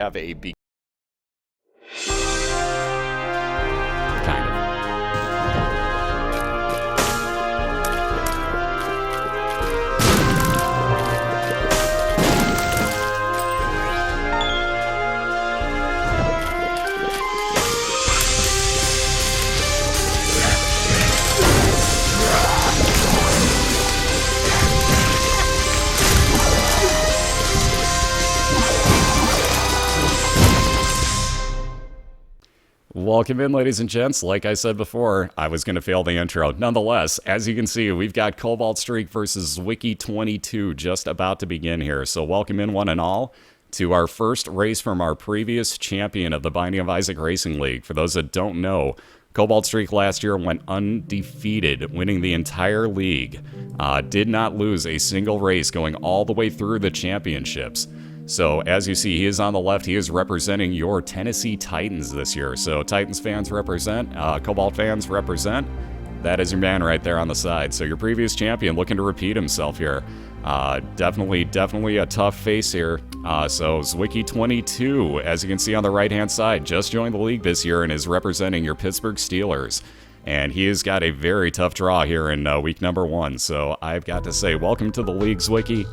have a kind of. Welcome in, ladies and gents. Like I said before, I was going to fail the intro. Nonetheless, as you can see, we've got CobaltStreak versus Zwiki22 just about to begin here. So welcome in, one and all, to our first race from our previous champion of the Binding of Isaac Racing League. For those that don't know, CobaltStreak last year went undefeated, winning the entire league. Did not lose a single race going all the way through the championships. So, as you see, he is on the left. He is representing your Tennessee Titans this year. So, Titans fans represent, Cobalt fans represent. That is your man right there on the side. So, your previous champion looking to repeat himself here. Definitely a tough face here. So, Zwiki22, as you can see on the right-hand side, just joined the league this year and is representing your Pittsburgh Steelers. And he has got a very tough draw here in week number 1. So, I've got to say, welcome to the league, Zwiki.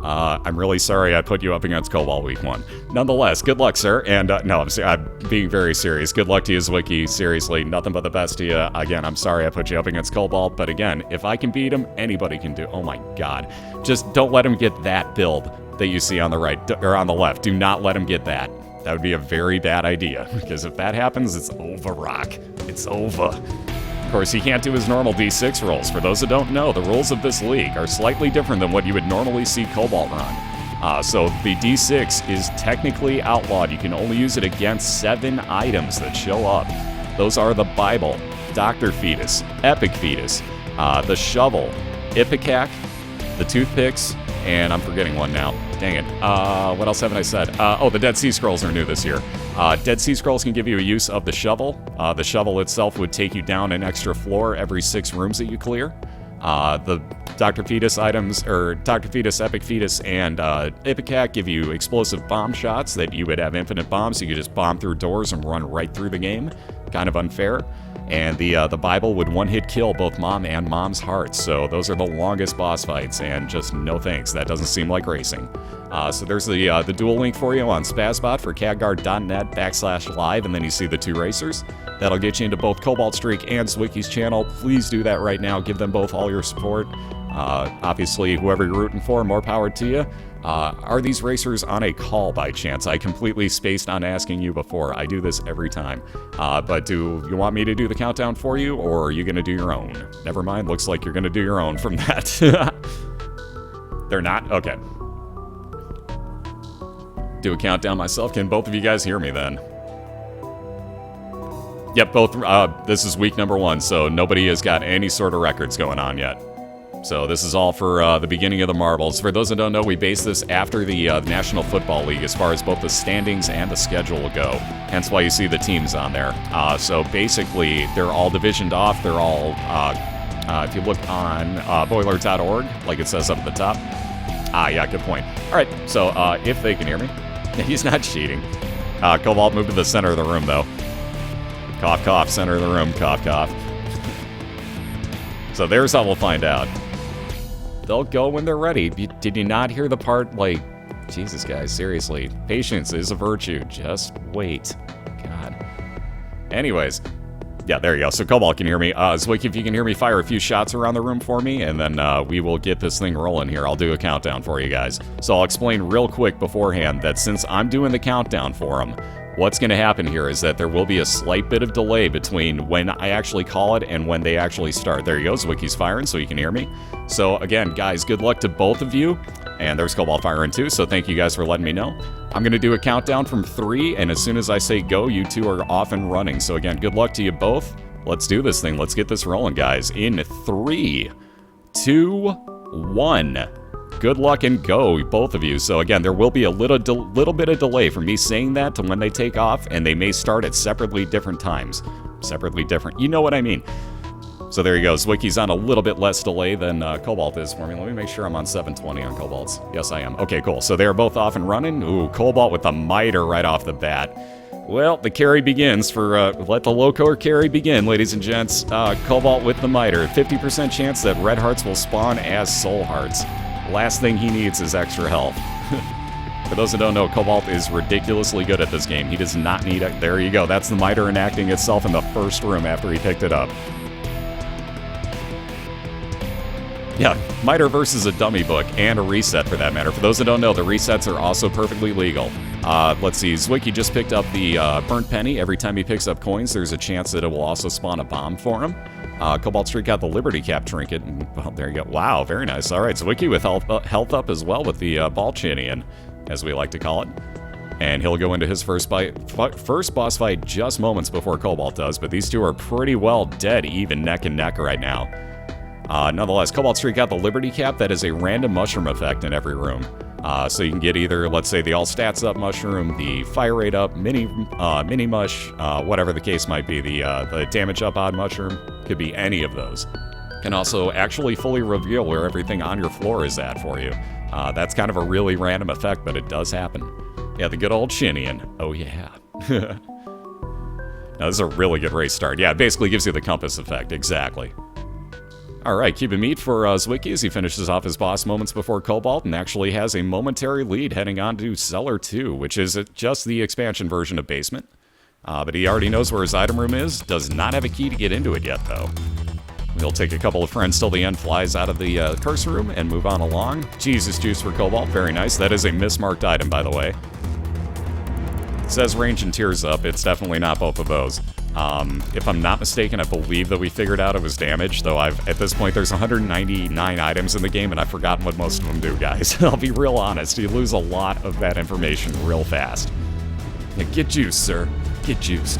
I'm really sorry I put you up against Cobalt week 1. Nonetheless, good luck, sir. And no, I'm being very serious. Good luck to you, Zwiki. Seriously, nothing but the best to you. Again, I'm sorry I put you up against Cobalt, but again, if I can beat him, anybody can do. Oh my God. Just don't let him get that build that you see on the right, or on the left. Do not let him get that. That would be a very bad idea, because if that happens, it's over, Rock. It's over. Of course, he can't do his normal D6 rolls. For those that don't know, the rules of this league are slightly different than what you would normally see Cobalt run. So the D6 is technically outlawed. You can only use it against 7 items that show up. Those are the Bible, Dr. Fetus, Epic Fetus, the Shovel, Ipecac, the Toothpicks, and I'm forgetting one now. Dang it. What else haven't I said? Oh, the Dead Sea Scrolls are new this year. Dead Sea Scrolls can give you a use of the shovel. The shovel itself would take you down an extra floor every 6 rooms that you clear. The Dr. Fetus items, or Dr. Fetus, Epic Fetus, and Ipecac give you explosive bomb shots that you would have infinite bombs. So you could just bomb through doors and run right through the game. Kind of unfair. And the Bible would one-hit kill both Mom and Mom's hearts. So those are the longest boss fights, and just no thanks. That doesn't seem like racing. So there's the dual link for you on Spazbot for cadguard.net/live, and then you see the 2 racers. That'll get you into both CobaltStreak and Zwiki's channel. Please do that right now. Give them both all your support. Obviously, whoever you're rooting for, more power to you. Are these racers on a call by chance? I completely spaced on asking you before. I do this every time. But do you want me to do the countdown for you, or are you going to do your own? Never mind. Looks like you're going to do your own from that. They're not? Okay. Do a countdown myself. Can both of you guys hear me then? Yep, both. This is week number 1, so nobody has got any sort of records going on yet. So this is all for the beginning of the marbles. For those that don't know, we base this after the National Football League as far as both the standings and the schedule go. Hence why you see the teams on there. So basically, they're all divisioned off. They're all, if you look on BOILeR.org, like it says up at the top. Yeah, good point. All right, so if they can hear me. He's not cheating. Cobalt, move to the center of the room, though. Cough, cough, center of the room, cough, cough. So there's how we'll find out. They'll go when they're ready. Did you not hear the part, like, Jesus, guys, seriously. Patience is a virtue. Just wait. God. Anyways. Yeah, there you go. So Cobalt can hear me. Zwiki, if you can hear me, fire a few shots around the room for me, and then we will get this thing rolling here. I'll do a countdown for you guys. So I'll explain real quick beforehand that since I'm doing the countdown for them, what's going to happen here is that there will be a slight bit of delay between when I actually call it and when they actually start. There you go. Zwiki's firing, so you can hear me. So again, guys, good luck to both of you. And there's Cobalt firing too, so thank you guys for letting me know. I'm going to do a countdown from 3, and as soon as I say go, you 2 are off and running. So again, good luck to you both. Let's do this thing. Let's get this rolling, guys. In 3, 2, 1. Good luck and go, both of you. So again, there will be a little bit of delay from me saying that to when they take off, and they may start at separately different times. Separately different. You know what I mean. So there you go. Zwiki's on a little bit less delay than Cobalt is for me. Let me make sure I'm on 720 on Cobalt's. Yes, I am. Okay, cool. So they're both off and running. Ooh, Cobalt with the miter right off the bat. Well, the carry begins for, let the low-core carry begin, ladies and gents. Cobalt with the miter. 50% chance that red hearts will spawn as soul hearts. Last thing he needs is extra health. For those who don't know, Cobalt is ridiculously good at this game. He does not need it. There you go. That's the miter enacting itself in the first room after he picked it up. Yeah, miter versus a dummy book, and a reset for that matter. For those that don't know, the resets are also perfectly legal. Let's see, Zwiki just picked up the burnt penny. Every time he picks up coins, there's a chance that it will also spawn a bomb for him. CobaltStreak got the Liberty Cap trinket, and well, there you go. Wow, very nice. All right, Zwiki with health up as well with the Balchinian, as we like to call it. And he'll go into his first boss fight just moments before Cobalt does, but these two are pretty well dead even neck and neck right now. Nonetheless, CobaltStreak got the Liberty Cap. That is a random mushroom effect in every room. So you can get either, let's say, the all stats up mushroom, the fire rate up, mini mush, whatever the case might be. The damage up odd mushroom could be any of those. Can also actually fully reveal where everything on your floor is at for you. That's kind of a really random effect, but it does happen. Yeah, the good old Shinian. Oh yeah. Now this is a really good race start. Yeah, it basically gives you the compass effect, exactly. Alright, keeping meat for Zwiki as he finishes off his boss moments before Cobalt and actually has a momentary lead heading on to Cellar 2, which is just the expansion version of Basement. But he already knows where his item room is, does not have a key to get into it yet though. We'll take a couple of friends till the end flies out of the curse room and move on along. Jesus Juice for Cobalt, very nice. That is a mismarked item, by the way. It says range and tears up, it's definitely not both of those. If I'm not mistaken, I believe that we figured out it was damage, though at this point there's 199 items in the game and I've forgotten what most of them do, guys. I'll be real honest, you lose a lot of that information real fast. Yeah, get juiced, sir. Get juiced.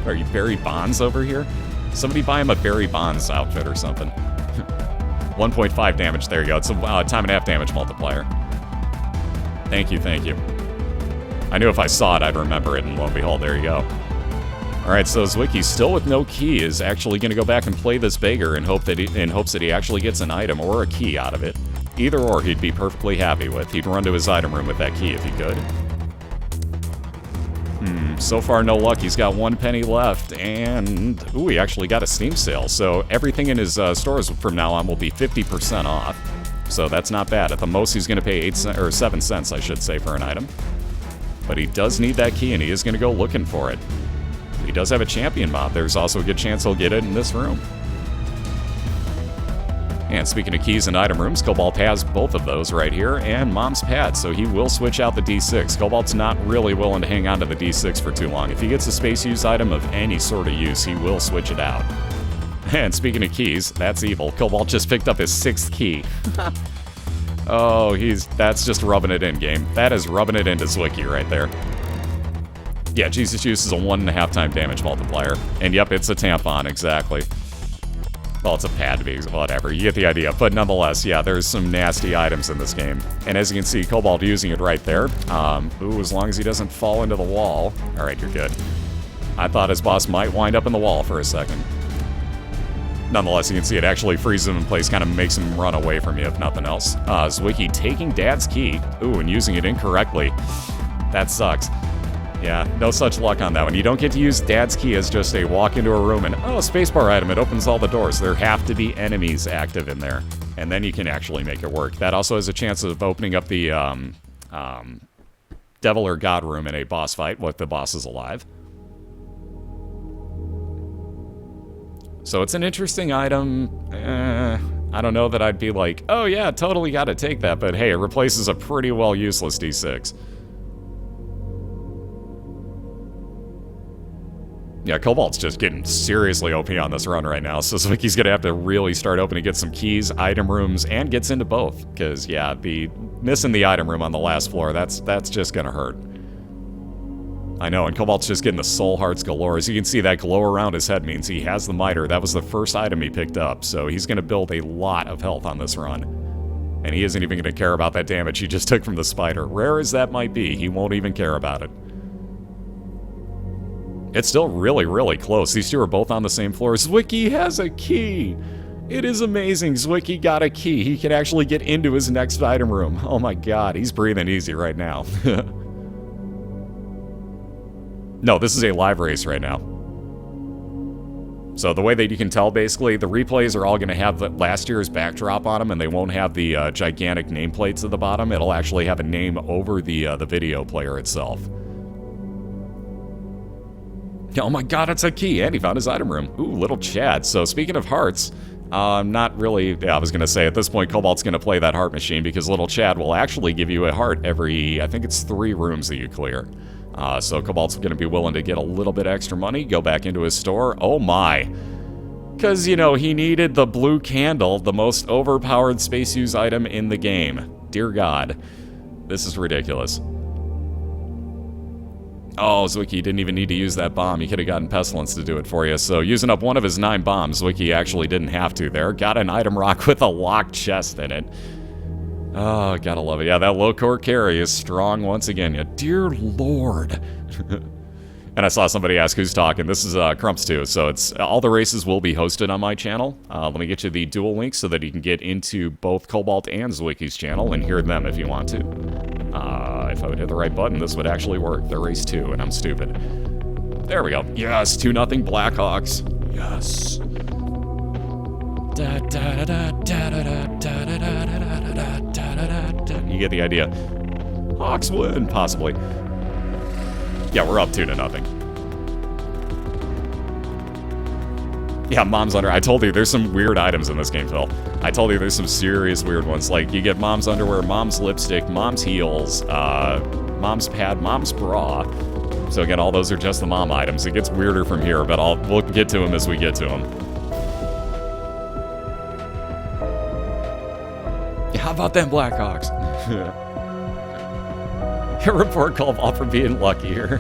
Are you Barry Bonds over here? Somebody buy him a Barry Bonds outfit or something. 1.5 damage, there you go. It's a time and a half damage multiplier. Thank you, thank you. I knew if I saw it, I'd remember it, and lo and behold, there you go. Alright, so Zwiki, still with no key, is actually going to go back and play this beggar in hopes that he actually gets an item or a key out of it. Either or he'd be perfectly happy with. He'd run to his item room with that key if he could. So far no luck. He's got 1 penny left, and ooh, he actually got a Steam sale. So everything in his stores from now on will be 50% off. So that's not bad. At the most, he's going to pay 7 cents, I should say, for an item. But he does need that key, and he is going to go looking for it. He does have a champion mob. There's also a good chance he'll get it in this room. And speaking of keys and item rooms, Cobalt has both of those right here, and Mom's Pad, so he will switch out the D6. Cobalt's not really willing to hang on to the D6 for too long. If he gets a space use item of any sort of use, he will switch it out. And speaking of keys, that's evil. Cobalt just picked up his 6th key. Oh, that's just rubbing it in, game. That is rubbing it into Zwiki right there. Yeah, Jesus Juice is a 1.5 time damage multiplier. And yep, it's a tampon, exactly. Well, it's a pad to be, whatever. You get the idea. But nonetheless, yeah, there's some nasty items in this game. And as you can see, Cobalt using it right there. Ooh, as long as he doesn't fall into the wall. Alright, you're good. I thought his boss might wind up in the wall for a second. Nonetheless, you can see it actually freezes him in place, kind of makes him run away from you, if nothing else. Zwiki taking Dad's key. Ooh, and using it incorrectly. That sucks. Yeah, no such luck on that one. You don't get to use Dad's key as just a walk into a room and, oh, spacebar item, it opens all the doors. There have to be enemies active in there, and then you can actually make it work. That also has a chance of opening up the Devil or God room in a boss fight, if the boss is alive. So it's an interesting item. I don't know that I'd be like, oh yeah, totally gotta take that, but hey, it replaces a pretty well useless D6. Yeah, Cobalt's just getting seriously OP on this run right now, so Zwiki's gonna have to really start opening, get some keys, item rooms, and gets into both. Because, yeah, missing the item room on the last floor, that's just gonna hurt. I know, and Cobalt's just getting the soul hearts galore. As you can see, that glow around his head means he has the miter. That was the first item he picked up, so he's gonna build a lot of health on this run. And he isn't even gonna care about that damage he just took from the spider. Rare as that might be, he won't even care about it. It's still really, really close. These two are both on the same floor. Zwiki has a key. It is amazing. Zwiki got a key. He can actually get into his next item room. Oh my god, he's breathing easy right now. No, this is a live race right now. So the way that you can tell, basically, the replays are all going to have the last year's backdrop on them, and they won't have the gigantic nameplates at the bottom. It'll actually have a name over the video player itself. Oh my god, it's a key, and he found his item room. Ooh, little Chad. So speaking of hearts, not really, yeah, I was going to say, at this point, Cobalt's going to play that heart machine, because little Chad will actually give you a heart every, I think it's 3 rooms that you clear. So Cobalt's going to be willing to get a little bit extra money, go back into his store. Oh my. Because, you know, he needed the blue candle, the most overpowered space use item in the game. Dear God. This is ridiculous. Oh, Zwiki didn't even need to use that bomb. He could have gotten Pestilence to do it for you. So using up one of his 9 bombs, Zwiki actually didn't have to there. Got an item rock with a locked chest in it. Oh, gotta love it. Yeah, that low core carry is strong once again. Yeah, dear Lord. And I saw somebody ask who's talking. This is Crumps2. So it's all the races will be hosted on my channel. Let me get you the dual link so that you can get into both Cobalt and Zwiki's channel and hear them if you want to. If I would hit the right button, this would actually work. They're race 2, and I'm stupid. There we go. Yes, 2-0 Blackhawks. Yes. You get the idea. Hawks win, possibly. Yeah, we're up 2-0. Yeah, Mom's Underwear. I told you, there's some weird items in this game, Phil. I told you there's some serious weird ones. Like, you get Mom's Underwear, Mom's Lipstick, Mom's Heels, Mom's Pad, Mom's Bra. So again, all those are just the Mom items. It gets weirder from here, but we'll get to them as we get to them. How about them Blackhawks? Report Cobalt for being luckier.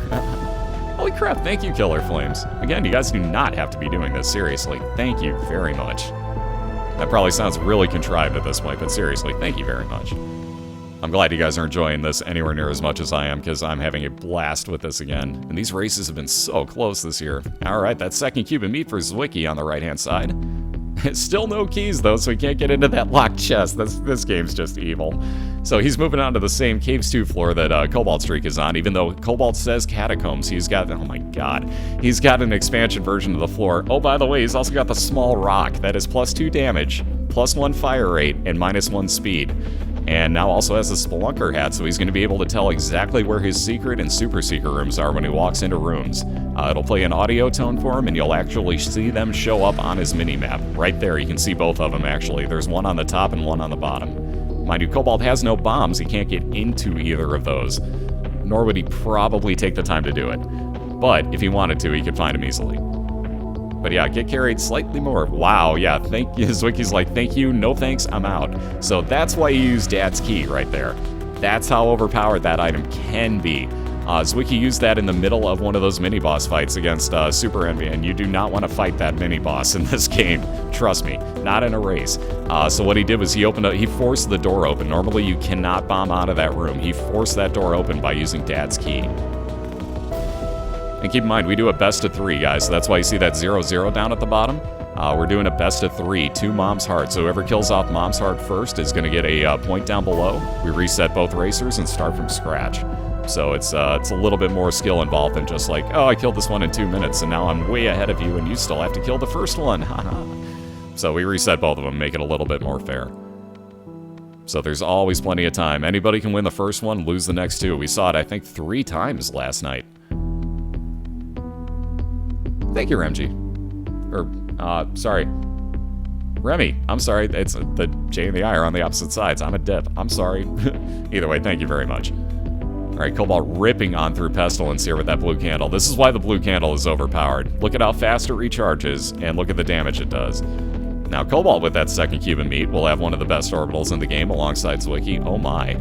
Holy crap, thank you, Killer Flames. Again, you guys do not have to be doing this, seriously. Thank you very much. That probably sounds really contrived at this point, but seriously, thank you very much. I'm glad you guys are enjoying this anywhere near as much as I am, because I'm having a blast with this again. And these races have been so close this year. Alright, that second cube of meat for Zwiki on the right-hand side. Still no keys, though, so we can't get into that locked chest. This game's just evil. So he's moving on to the same Caves 2 floor that CobaltStreak is on, even though Cobalt says Catacombs. He's got, oh my god, he's got an expansion version of the floor. Oh, by the way, he's also got the small rock that is +2 damage, +1 fire rate, and -1 speed. And now also has a Spelunker hat, so he's going to be able to tell exactly where his secret and super secret rooms are when he walks into rooms. It'll play an audio tone for him, and you'll actually see them show up on his mini-map. Right there, you can see both of them, actually. There's one on the top and one on the bottom. Mind you, Cobalt has no bombs. He can't get into either of those. Nor would he probably take the time to do it. But if he wanted to, he could find them easily. But yeah, get carried slightly more. Wow, yeah, thank you. Zwiki's like, thank you, no thanks, I'm out. So that's why you use Dad's Key right there. That's how overpowered that item can be. Zwiki used that in the middle of one of those mini-boss fights against Super Envy, and you do not want to fight that mini-boss in this game. Trust me, not in a race. So what he did was he forced the door open. Normally you cannot bomb out of that room. He forced that door open by using Dad's Key. And keep in mind, we do a best of 3, guys, so that's why you see that 0-0 down at the bottom. We're doing a best of 3, 2 Mom's Heart. So whoever kills off Mom's Heart first is going to get a point down below. We reset both racers and start from scratch. So it's a little bit more skill involved than just like, oh, I killed this one in 2 minutes, and now I'm way ahead of you, and you still have to kill the first one. So we reset both of them, make it a little bit more fair. So there's always plenty of time. Anybody can win the first one, lose the next 2. We saw it, I think, 3 times last night. Thank you, Remji. Sorry. Remy, I'm sorry. It's the J and the I are on the opposite sides. I'm a dip. I'm sorry. Either way, thank you very much. Alright, Cobalt ripping on through Pestilence here with that blue candle. This is why the blue candle is overpowered. Look at how fast it recharges, and look at the damage it does. Now, Cobalt with that second cube of meat will have one of the best orbitals in the game alongside Zwiki. Oh my.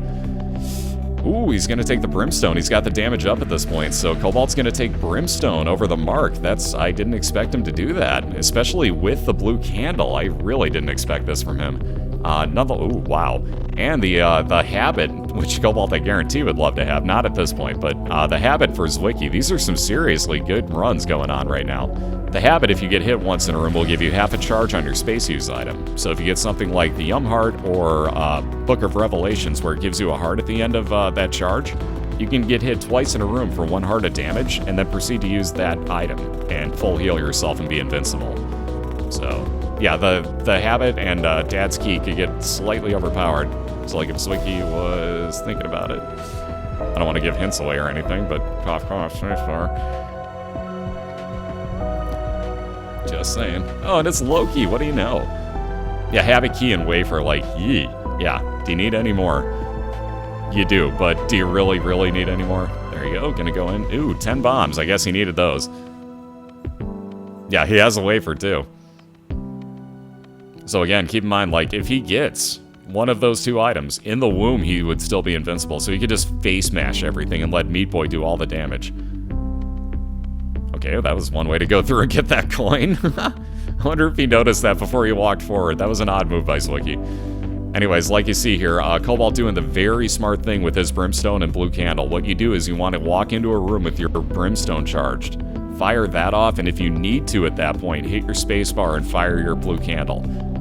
Ooh, he's going to take the Brimstone. He's got the damage up at this point, so Cobalt's going to take Brimstone over the mark. I didn't expect him to do that, especially with the blue candle. I really didn't expect this from him. Ooh, wow. And the habit, which Cobalt I guarantee would love to have. Not at this point, but the Habit for Zwiki. These are some seriously good runs going on right now. The Habit, if you get hit once in a room, will give you half a charge on your space use item. So if you get something like the Yum Heart or Book of Revelations, where it gives you a heart at the end of that charge, you can get hit twice in a room for 1 heart of damage, and then proceed to use that item and full heal yourself and be invincible. So, yeah, the Habit and Dad's Key could get slightly overpowered. So, like, if Zwiki was thinking about it, I don't want to give hints away or anything, but cough, cough, sniff, just saying. Oh, and it's Loki. What do you know? Yeah, Habit Key and Wafer, like, yee. Yeah, do you need any more? You do, but do you really, really need any more? There you go, gonna go in. Ooh, 10 bombs. I guess he needed those. Yeah, he has a Wafer, too. So again, keep in mind, like, if he gets one of those 2 items, in the womb he would still be invincible, so he could just face mash everything and let Meat Boy do all the damage. Okay, that was one way to go through and get that coin. I wonder if he noticed that before he walked forward. That was an odd move by Zwiki. Anyways, like you see here, Cobalt doing the very smart thing with his Brimstone and Blue Candle. What you do is you want to walk into a room with your Brimstone charged. Fire that off, and if you need to at that point, hit your spacebar and fire your Blue Candle.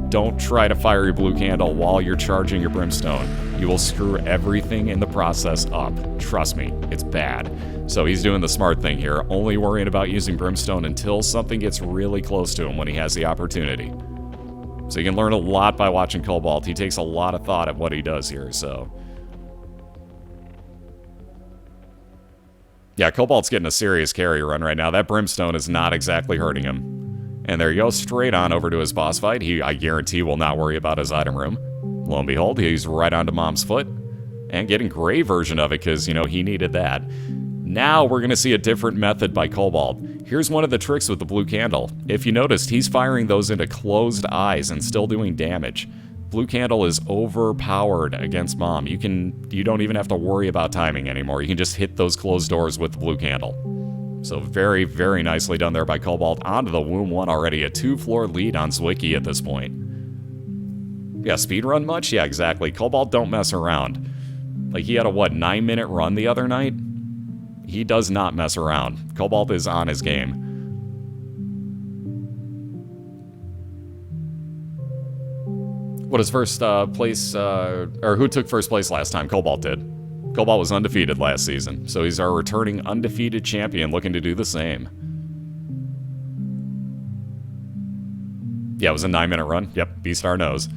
Don't try to fire your Blue Candle while you're charging your Brimstone. You will screw everything in the process up. Trust me, it's bad. So he's doing the smart thing here, only worrying about using Brimstone until something gets really close to him when he has the opportunity. So you can learn a lot by watching Cobalt. He takes a lot of thought at what he does here, so. Yeah, Cobalt's getting a serious carry run right now. That Brimstone is not exactly hurting him. And there you go, straight on over to his boss fight. He, I guarantee, will not worry about his item room. Lo and behold, he's right onto Mom's foot. And getting gray version of it, because, you know, he needed that. Now we're going to see a different method by Cobalt. Here's one of the tricks with the Blue Candle. If you noticed, he's firing those into closed eyes and still doing damage. Blue Candle is overpowered against Mom. You don't even have to worry about timing anymore. You can just hit those closed doors with the Blue Candle. So very, very nicely done there by Cobalt. Onto the Womb 1 already. A 2-floor lead on Zwiki at this point. Yeah, speedrun much? Yeah, exactly. Cobalt don't mess around. Like, he had a, 9-minute run the other night? He does not mess around. Cobalt is on his game. What is first place, or who took first place last time? Cobalt did. Cobalt was undefeated last season, so he's our returning undefeated champion looking to do the same. Yeah, it was a 9-minute run. Yep, B-Star knows.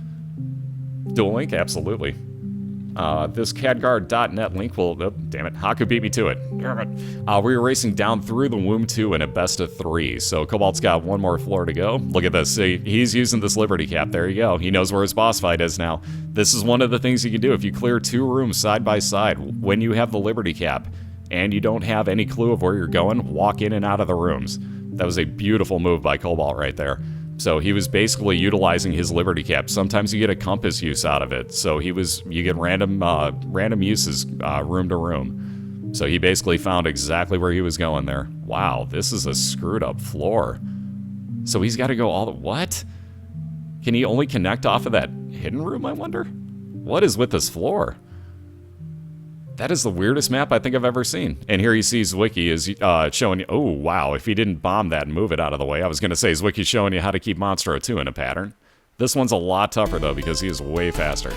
Dual link? Absolutely. This cadguard.net link will... Oh, damn it. Haku beat me to it. Damn it. We were racing down through the Womb 2 in a best of 3, so Cobalt's got one more floor to go. Look at this. See, he's using this Liberty Cap. There you go. He knows where his boss fight is now. This is one of the things you can do. If you clear 2 rooms side by side, when you have the Liberty Cap, and you don't have any clue of where you're going, walk in and out of the rooms. That was a beautiful move by Cobalt right there. So he was basically utilizing his Liberty Cap. Sometimes you get a compass use out of it. So you get random uses room to room. So he basically found exactly where he was going there. Wow, this is a screwed up floor. So he's got to go all the... What? Can he only connect off of that hidden room, I wonder? What is with this floor? That is the weirdest map I think I've ever seen. And here you see Zwiki is showing you... Oh, wow, if he didn't bomb that and move it out of the way. I was going to say, Zwiki's showing you how to keep Monstro 2 in a pattern. This one's a lot tougher, though, because he is way faster.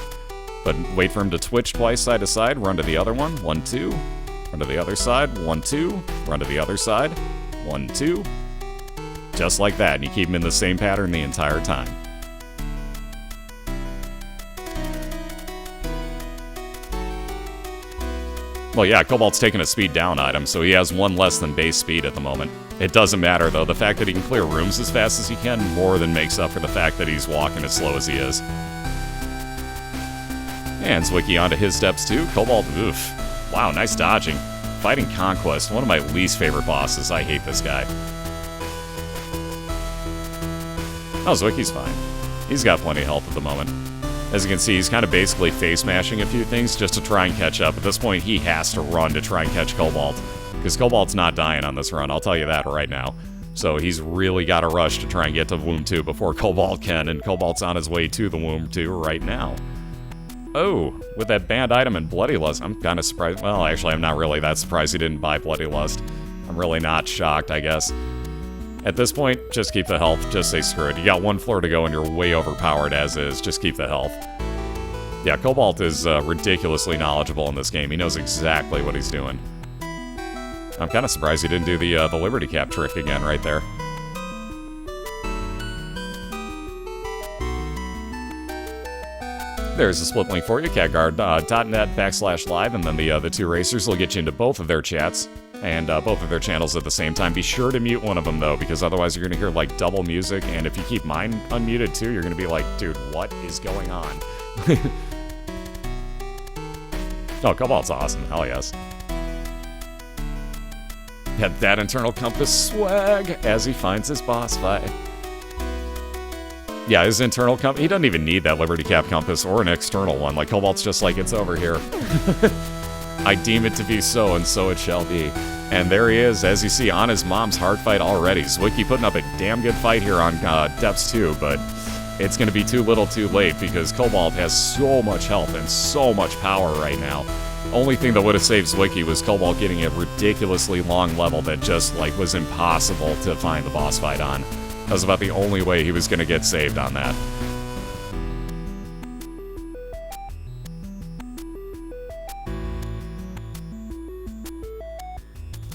But wait for him to twitch twice side to side, run to the other one, 1, 2. Run to the other side, 1, 2. Run to the other side, 1, 2. Just like that, and you keep him in the same pattern the entire time. Well, yeah, Cobalt's taking a speed down item, so he has 1 less than base speed at the moment. It doesn't matter, though. The fact that he can clear rooms as fast as he can more than makes up for the fact that he's walking as slow as he is. And Zwiki onto his steps, too. Cobalt, oof. Wow, nice dodging. Fighting Conquest, one of my least favorite bosses. I hate this guy. Oh, Zwiki's fine. He's got plenty of health at the moment. As you can see, he's kind of basically face-mashing a few things just to try and catch up. At this point, he has to run to try and catch Cobalt, because Cobalt's not dying on this run, I'll tell you that right now. So he's really got to rush to try and get to Womb 2 before Cobalt can, and Cobalt's on his way to the Womb 2 right now. Oh, with that banned item and Bloody Lust, I'm kind of surprised. Well, actually, I'm not really that surprised he didn't buy Bloody Lust. I'm really not shocked, I guess. At this point, just keep the health. Just say screw it. You got one floor to go and you're way overpowered as is. Just keep the health. Yeah, Cobalt is ridiculously knowledgeable in this game. He knows exactly what he's doing. I'm kind of surprised he didn't do the Liberty Cap trick again right there. There's a split link for you, catguard.net/live, and then the two racers will get you into both of their chats and both of their channels at the same time. Be sure to mute one of them, though, because otherwise you're going to hear, like, double music, and if you keep mine unmuted, too, you're going to be like, dude, what is going on? Oh, Cobalt's awesome. Hell yes. Had that internal compass swag as he finds his boss fight. Yeah, his internal compass, he doesn't even need that Liberty Cap compass or an external one. Like, Cobalt's just like, it's over here. I deem it to be so, and so it shall be. And there he is, as you see, on his mom's hard fight already. Zwiki putting up a damn good fight here on Depths 2, but it's going to be too little too late because Cobalt has so much health and so much power right now. Only thing that would have saved Zwiki was Cobalt getting a ridiculously long level that just, like, was impossible to find the boss fight on. That was about the only way he was going to get saved on that.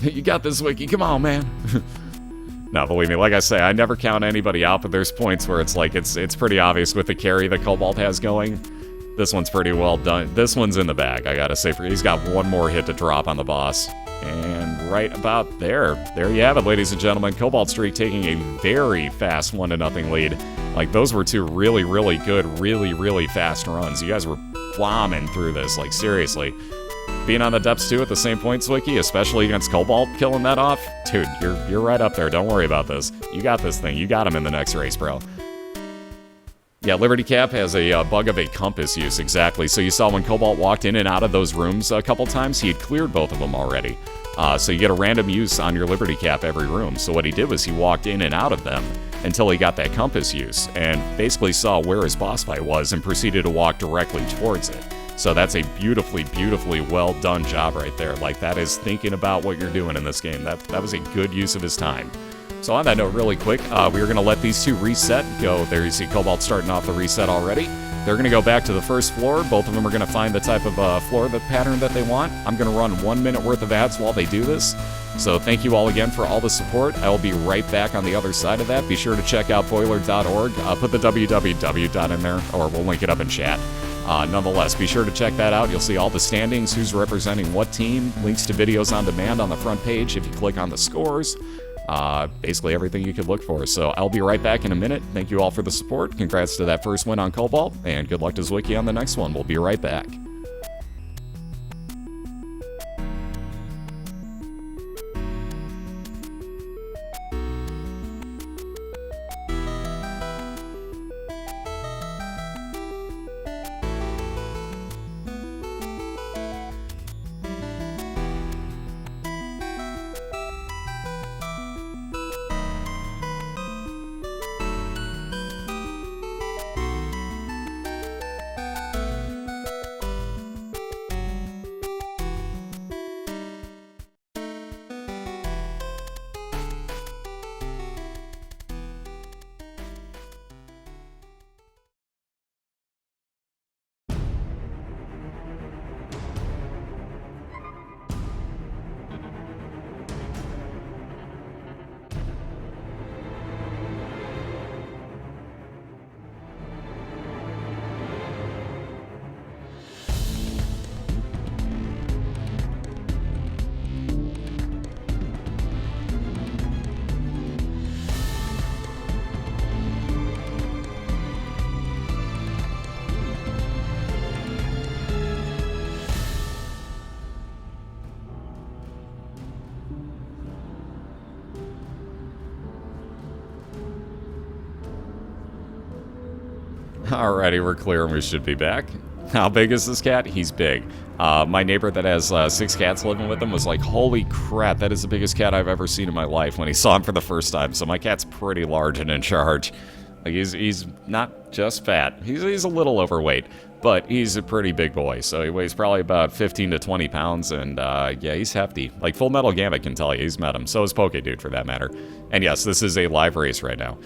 You got this, Zwiki. Come on, man. No, believe me, like I say, I never count anybody out, but there's points where it's like, it's pretty obvious with the carry that Cobalt has going. This one's pretty well done. This one's in the bag, I gotta say. He's got one more hit to drop on the boss. And right about there you have it, ladies and gentlemen. CobaltStreak taking a very fast 1-0 lead. Like, those were two really, really good, really, really fast runs. You guys were bombing through this, like, seriously. Being on the depths, too, at the same point, Zwiki, especially against Cobalt, killing that off, dude, you're right up there. Don't worry about this. You got this thing. You got him in the next race, bro. Yeah, Liberty Cap has a bug of a compass use, exactly. So you saw when Cobalt walked in and out of those rooms a couple times, he had cleared both of them already. So you get a random use on your Liberty Cap every room. So what he did was he walked in and out of them until he got that compass use and basically saw where his boss fight was and proceeded to walk directly towards it. So that's a beautifully, beautifully well done job right there. Like, that is thinking about what you're doing in this game. That was a good use of his time. So on that note, really quick, we're going to let these two reset. Go. There you see Cobalt starting off the reset already. They're going to go back to the first floor. Both of them are going to find the type of floor pattern that they want. I'm going to run 1 minute worth of ads while they do this. So thank you all again for all the support. I will be right back on the other side of that. Be sure to check out BOILeR.org. Put the www in there, or we'll link it up in chat. Nonetheless, be sure to check that out. You'll see all the standings, who's representing what team, links to videos on demand on the front page if you click on the scores. Basically everything you could look for. So I'll be right back in a minute. Thank you all for the support. Congrats to that first win on Cobalt, and good luck to Zwiki on the next one. We'll be right back. Alrighty, we're clear and we should be back. How big is this cat? He's big. My neighbor that has 6 cats living with him was like, holy crap, that is the biggest cat I've ever seen in my life when he saw him for the first time. So my cat's pretty large and in charge. Like, he's not Just fat. He's a little overweight, but he's a pretty big boy. So he weighs probably about 15 to 20 pounds, and yeah, he's hefty. Like Full Metal Gambit can tell you, he's met him. So is Poke Dude, for that matter. And yes, this is a live race right now.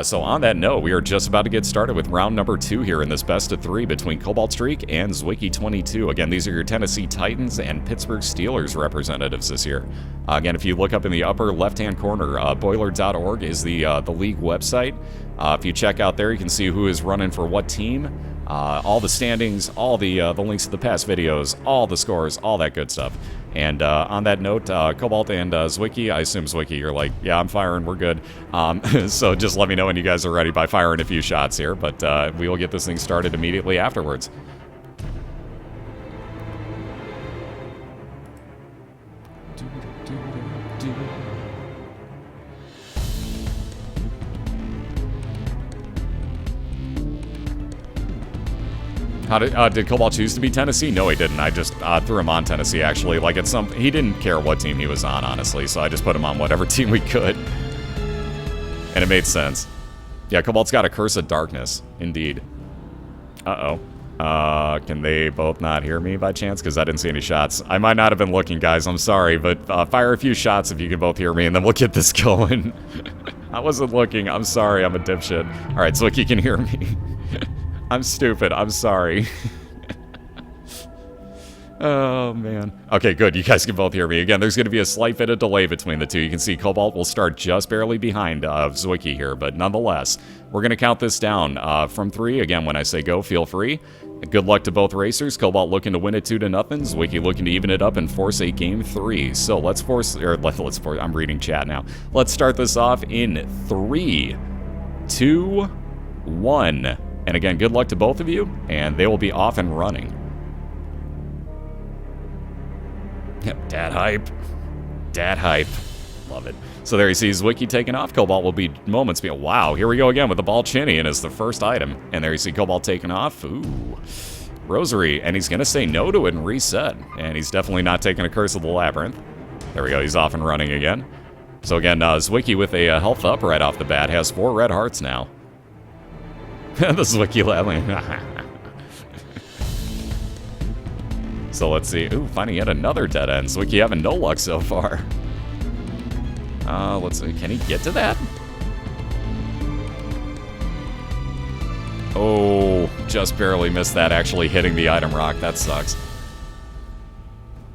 So on that note, we are just about to get started with round number 2 here in this best of 3 between CobaltStreak and Zwiki22. Again, these are your Tennessee Titans and Pittsburgh Steelers representatives this year. Again, if you look up in the upper left-hand corner, BOILeR.org is the league website. If you check out there, you can see who is running for what team, all the standings, all the links to the past videos, all the scores, all that good stuff. And on that note, Cobalt and Zwiki, I assume Zwiki, you're like, yeah, I'm firing, we're good. So just let me know when you guys are ready by firing a few shots here, but we will get this thing started immediately afterwards. How did Cobalt choose to be Tennessee? No, he didn't. I just threw him on Tennessee, actually. Like, he didn't care what team he was on, honestly, so I just put him on whatever team we could. And it made sense. Yeah, Cobalt's got a Curse of Darkness, indeed. Uh-oh. Can they both not hear me by chance? Because I didn't see any shots. I might not have been looking, guys. I'm sorry, but fire a few shots if you can both hear me, and then we'll get this going. I wasn't looking. I'm sorry. I'm a dipshit. All right, Zwiki can hear me. I'm stupid. I'm sorry. Oh, man. Okay, good. You guys can both hear me. Again, there's going to be a slight bit of delay between the two. You can see Cobalt will start just barely behind Zwiki here, but nonetheless, we're going to count this down from 3. Again, when I say go, feel free. Good luck to both racers. Cobalt looking to win it 2-0. Zwiki looking to even it up and force a game 3. So let's force... I'm reading chat now. Let's start this off in 3, 2, 1. And again, good luck to both of you, and they will be off and running. Yep, dad hype. Dad hype. Love it. So there you see Zwiki taking off. Cobalt will be moments. Wow, here we go again with the ball chinny, and it's the first item. And there you see Cobalt taking off. Ooh. Rosary, and he's going to say no to it and reset. And he's definitely not taking a Curse of the Labyrinth. There we go, he's off and running again. So again, Zwiki with a health up right off the bat has 4 red hearts now. The Zwiki Labyrinth. So let's see. Ooh, finding yet another dead end. Zwiki having no luck so far. Let's see. Can he get to that? Oh, just barely missed that actually hitting the item rock. That sucks.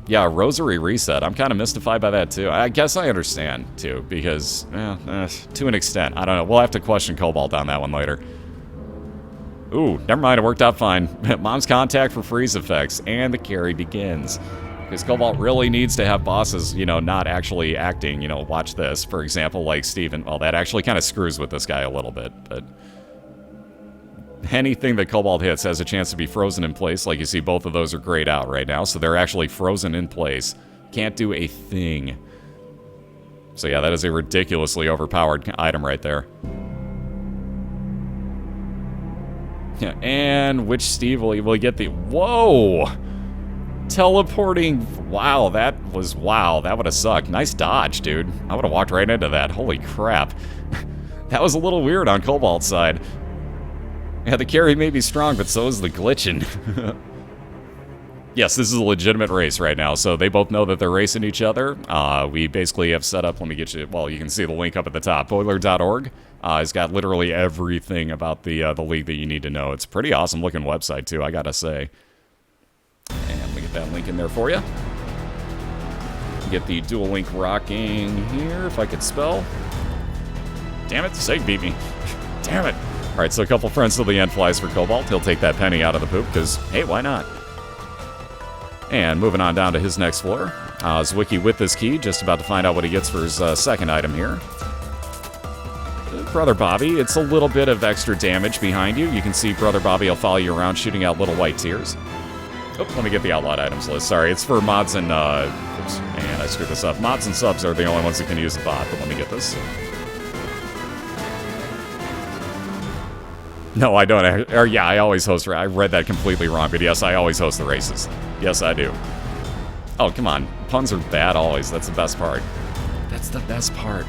Yeah, Rosary reset. I'm kind of mystified by that, too. I guess I understand, too, because, to an extent. I don't know. We'll have to question Cobalt on that one later. Ooh, never mind, it worked out fine. Mom's contact for freeze effects, and the carry begins. Because Cobalt really needs to have bosses, you know, not actually acting. You know, watch this. For example, like Steven. Well, that actually kind of screws with this guy a little bit, but... anything that Cobalt hits has a chance to be frozen in place. Like you see, both of those are grayed out right now, so they're actually frozen in place. Can't do a thing. So yeah, that is a ridiculously overpowered item right there. Yeah, and which Steve will get the... Whoa! Teleporting... Wow, that would have sucked. Nice dodge, dude. I would have walked right into that. Holy crap. That was a little weird on Cobalt's side. Yeah, the carry may be strong, but so is the glitching. Yes, this is a legitimate race right now, so they both know that they're racing each other. We basically have set up, let me get you, well, you can see the link up at the top, BOILeR.org. It's got literally everything about the league that you need to know. It's a pretty awesome looking website, too, I gotta say. And let me get that link in there for you. Get the dual link rocking here, if I could spell. Damn it, Seg beat me. Damn it. All right, so a couple friends till the end flies for Cobalt. He'll take that penny out of the poop, because, hey, why not? And moving on down to his next floor. Zwiki with this key, just about to find out what he gets for his second item here. Brother Bobby, it's a little bit of extra damage behind you. You can see Brother Bobby will follow you around shooting out little white tears. Oh, let me get the outlawed items list. Sorry, it's for mods and, oops, and I screwed this up. Mods and subs are the only ones that can use the bot, but let me get this. No, I don't. Or yeah, I always host. I read that completely wrong, but yes, I always host the races. Yes, I do. Oh, come on. Puns are bad always. That's the best part. That's the best part.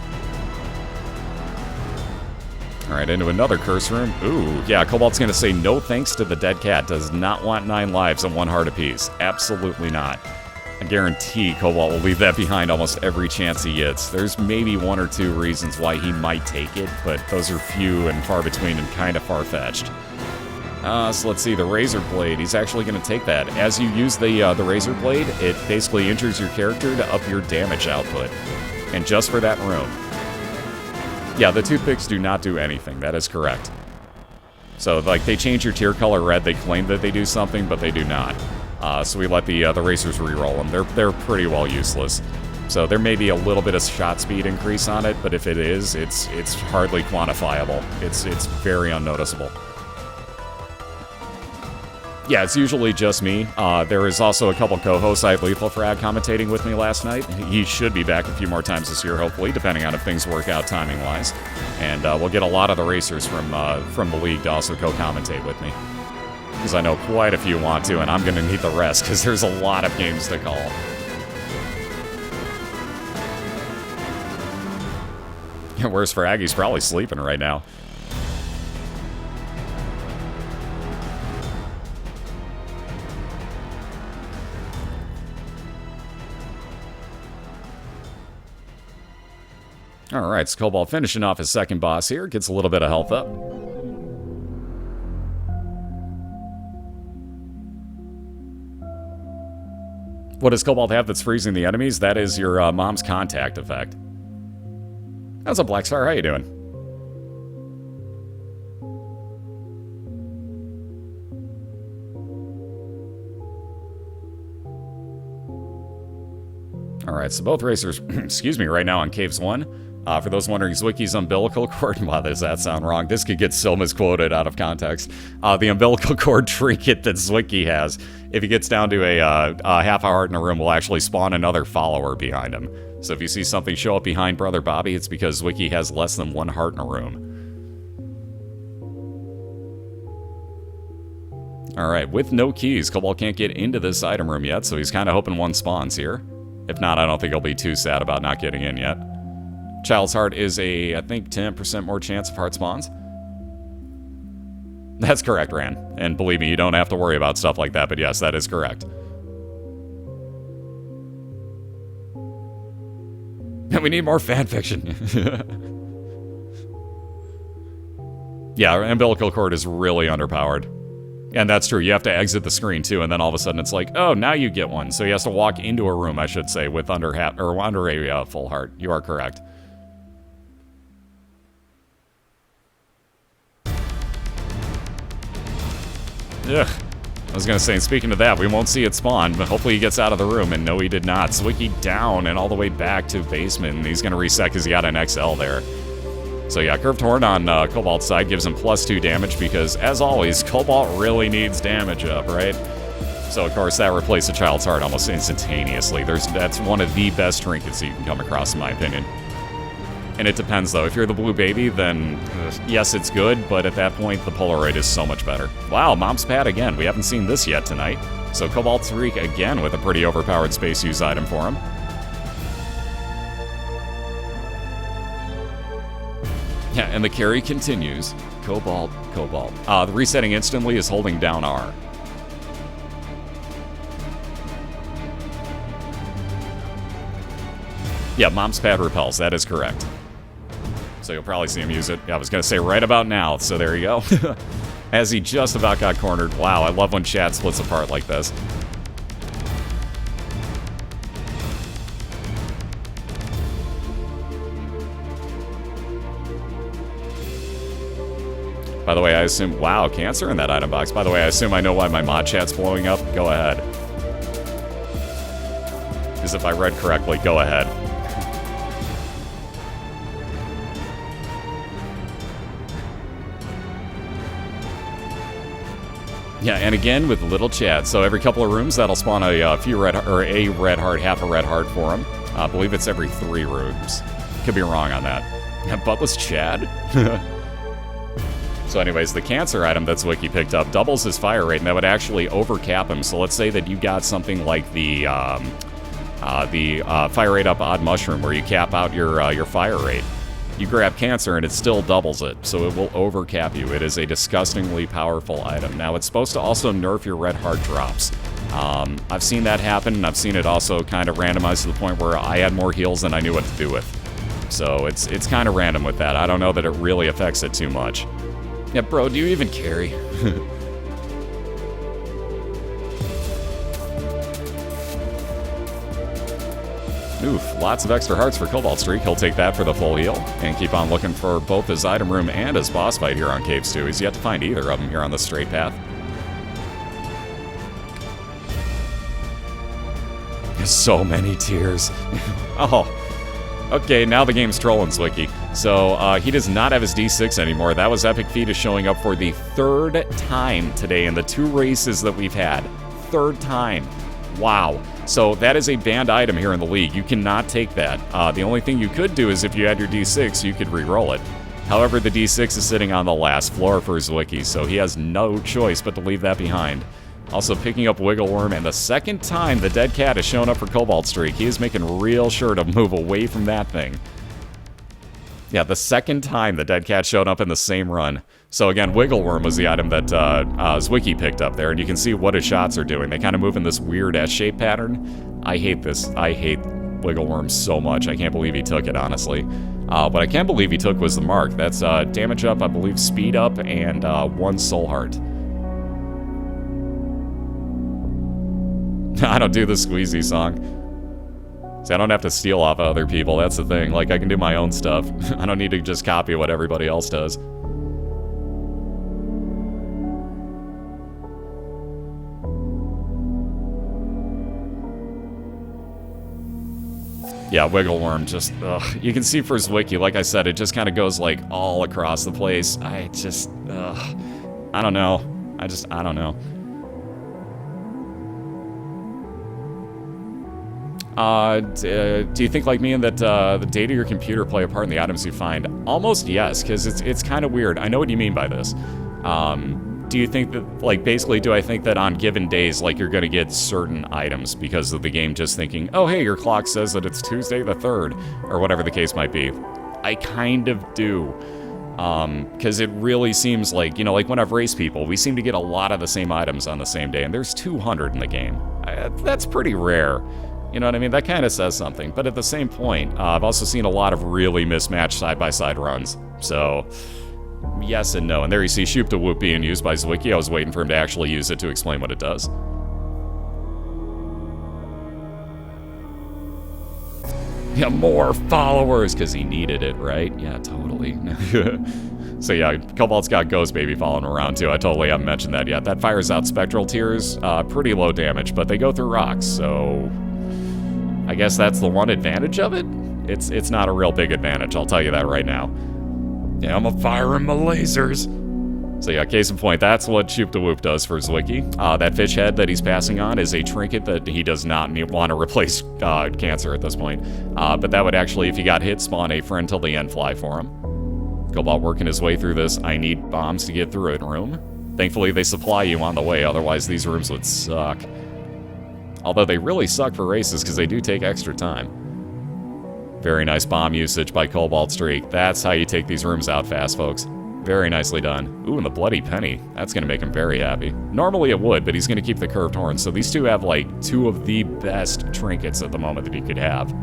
All right, into another curse room. Ooh, yeah, Cobalt's going to say no thanks to the dead cat. Does not want 9 lives and 1 heart apiece. Absolutely not. I guarantee Cobalt will leave that behind almost every chance he gets. There's maybe 1 or 2 reasons why he might take it, but those are few and far between and kind of far-fetched. So let's see, the Razor Blade. He's actually going to take that. As you use the Razor Blade, it basically injures your character to up your damage output. And just for that room. Yeah, the toothpicks do not do anything. That is correct. So, like, they change your tier color red. They claim that they do something, but they do not. So we let the racers re-roll them. They're pretty well useless. So there may be a little bit of shot speed increase on it, but if it is, it's hardly quantifiable. It's very unnoticeable. Yeah, it's usually just me. There is also a couple co-hosts. I had Lethal Frag commentating with me last night. He should be back a few more times this year, hopefully, depending on if things work out timing-wise. And we'll get a lot of the racers from the league to also co-commentate with me. Because I know quite a few want to, and I'm going to need the rest, because there's a lot of games to call. Yeah, where's Frag? He's probably sleeping right now. Alright, so Cobalt finishing off his second boss here. Gets a little bit of health up. What does Cobalt have that's freezing the enemies? That is your mom's contact effect. How's up, Black Star? How you doing? Alright, so both racers, excuse me, right now on Caves 1. For those wondering, Zwiki's umbilical cord, wow, does that sound wrong? This could get so misquoted out of context. The umbilical cord trinket that Zwiki has, if he gets down to a half a heart in a room, will actually spawn another follower behind him. So if you see something show up behind Brother Bobby, it's because Zwiki has less than 1 heart in a room. Alright, with no keys, Cobalt can't get into this item room yet, so he's kind of hoping 1 spawns here. If not, I don't think he'll be too sad about not getting in yet. Child's Heart is I think, 10% more chance of heart spawns. That's correct, Ran. And believe me, you don't have to worry about stuff like that, but yes, that is correct. And we need more fanfiction. Yeah, umbilical cord is really underpowered. And that's true, you have to exit the screen too, and then all of a sudden it's like, oh, now you get one. So he has to walk into a room, I should say, with under a full heart. You are correct. Ugh. I was gonna say, speaking of that, we won't see it spawn, but hopefully he gets out of the room, and no, he did not. Zwiki down and all the way back to basement, and he's gonna reset because he got an XL there. So yeah, Curved Horn on Cobalt's side gives him +2 damage because, as always, Cobalt really needs damage up, right? So of course that replaced the Child's Heart almost instantaneously. That's one of the best trinkets you can come across, in my opinion. And it depends, though. If you're the blue baby, then yes, it's good, but at that point, the Polaroid is so much better. Wow, Mom's Pad again. We haven't seen this yet tonight. So CobaltStreak again with a pretty overpowered space use item for him. Yeah, and the carry continues. Cobalt. The resetting instantly is holding down R. Yeah, Mom's Pad repels. That is correct. So you'll probably see him use it. Yeah, I was going to say right about now, so there you go. As he just about got cornered. Wow, I love when chat splits apart like this. By the way, I assume... Wow, cancer in that item box. By the way, I assume I know why my mod chat's blowing up. Go ahead. Because if I read correctly, go ahead. Yeah, and again with little chat. So every couple of rooms, that'll spawn a few red or a red heart, half a red heart for him. I believe it's every 3 rooms. Could be wrong on that. Buttless Chad. So anyways, the cancer item that Zwiki picked up doubles his fire rate, and that would actually overcap him. So let's say that you got something like the fire rate up odd mushroom, where you cap out your fire rate. you grab Cancer and it still doubles it, so it will overcap you. It is a disgustingly powerful item. Now, it's supposed to also nerf your red heart drops. I've seen that happen, and I've seen it also kind of randomized to the point where I had more heals than I knew what to do with. So it's kind of random with that. I don't know that it really affects it too much. Yeah, bro, do you even carry? Oof, lots of extra hearts for CobaltStreak. He'll take that for the full heal, and keep on looking for both his item room and his boss fight here on Caves 2. He's yet to find either of them here on the straight path. So many tears. Oh, okay, now the game's trolling Zwiki. So, he does not have his D6 anymore. That was Epic Feat is showing up for the third time today in the 2 races that we've had. Third time. Wow. So that is a banned item here in the league. You cannot take that. The only thing you could do is if you had your D6, you could re-roll it. However, the D6 is sitting on the last floor for Zwiki, so he has no choice but to leave that behind. Also picking up Wiggle Worm, and the second time the dead cat has shown up for CobaltStreak, he is making real sure to move away from that thing. Yeah, the second time the dead cat showed up in the same run. So again, Wiggle Worm was the item that Zwiki picked up there, and you can see what his shots are doing. They kind of move in this weird S-shaped pattern. I hate this. I hate Wiggle Worm so much. I can't believe he took it, honestly. What I can't believe he took was the Mark. That's damage up, I believe, speed up, and 1 soul heart. I don't do the squeezy song. See, I don't have to steal off of other people, that's the thing. Like, I can do my own stuff. I don't need to just copy what everybody else does. Yeah, Wiggle Worm, just, ugh. You can see for Zwiki, like I said, it just kind of goes, like, all across the place. I just, ugh. I don't know. I don't know. Do you think, like me, that the data of your computer play a part in the items you find? Almost yes, because it's kind of weird. I know what you mean by this. Do you think that, like, basically, do I think that on given days, like, you're going to get certain items because of the game just thinking, oh, hey, your clock says that it's Tuesday the 3rd, or whatever the case might be? I kind of do. Because it really seems like, you know, like when I've raced people, we seem to get a lot of the same items on the same day, and there's 200 in the game. That's pretty rare. You know what I mean? That kind of says something. But at the same point, I've also seen a lot of really mismatched side-by-side runs. So, yes and no. And there you see Shoop to Whoop being used by Zwiki. I was waiting for him to actually use it to explain what it does. Yeah, more followers, because he needed it, right? Yeah, totally. So yeah, Cobalt's got Ghost Baby following around too. I totally haven't mentioned that yet. That fires out Spectral Tears. Pretty low damage, but they go through rocks, so I guess that's the one advantage of it? It's not a real big advantage, I'll tell you that right now. Yeah, I'm firing my lasers. So yeah, case in point, that's what Shoop to Whoop does for Zwiki. That fish head that he's passing on is a trinket that he does not want to replace Cancer at this point. But that would actually, if he got hit, spawn a friend till the end fly for him. Cobalt working his way through this I need bombs to get through it room. Thankfully, they supply you on the way, otherwise these rooms would suck. Although they really suck for races because they do take extra time. Very nice bomb usage by CobaltStreak. That's how you take these rooms out fast, folks. Very nicely done. Ooh, and the Bloody Penny. That's going to make him very happy. Normally it would, but he's going to keep the Curved Horn. So these two have, like, 2 of the best trinkets at the moment that he could have.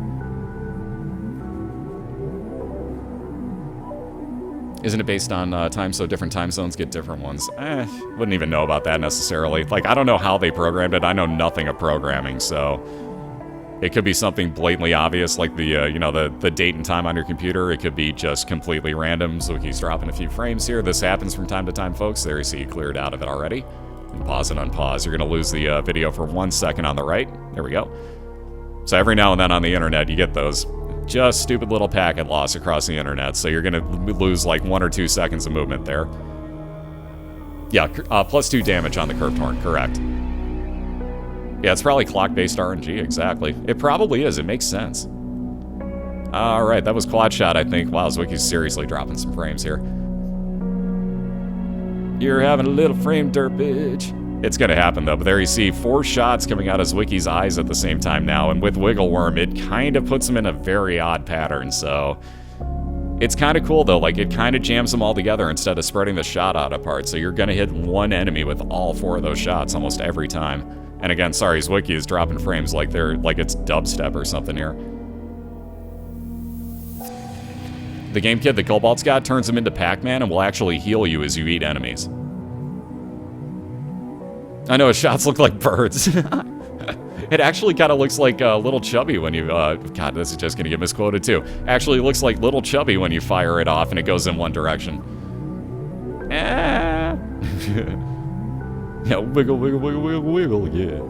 Isn't it based on time, so different time zones get different ones? Wouldn't even know about that necessarily. Like, I don't know how they programmed it. I know nothing of programming, so it could be something blatantly obvious, like the, you know, the date and time on your computer. It could be just completely random. Zwiki's dropping a few frames here. This happens from time to time, folks. There you see, you cleared out of it already. And pause and unpause. You're going to lose the video for 1 second on the right. There we go. So every now and then on the internet, you get those. Just stupid little packet loss across the internet, so you're gonna lose like 1 or 2 seconds of movement there. Yeah, +2 damage on the Curved Horn, correct. Yeah, it's probably clock-based RNG, exactly. It probably is, it makes sense. Alright, that was Quad Shot, I think. Wow, Zwiki's seriously dropping some frames here. You're having a little frame dirt, bitch. It's gonna happen though, but there you see 4 shots coming out of Zwiki's eyes at the same time now, and with Wiggle Worm, it kind of puts him in a very odd pattern, so It's kind of cool, though. Like, it kind of jams them all together instead of spreading the shot out apart. So you're going to hit one enemy with all 4 of those shots almost every time. And again, sorry, Zwiki is dropping frames like it's dubstep or something here. The game kit that Cobalt's got turns him into Pac-Man and will actually heal you as you eat enemies. I know his shots look like birds. It actually kind of looks like Little Chubby when you... God, this is just going to get misquoted too. Actually looks like Little Chubby when you fire it off and it goes in one direction. Ah. Yeah, wiggle, wiggle, wiggle, wiggle, wiggle, yeah.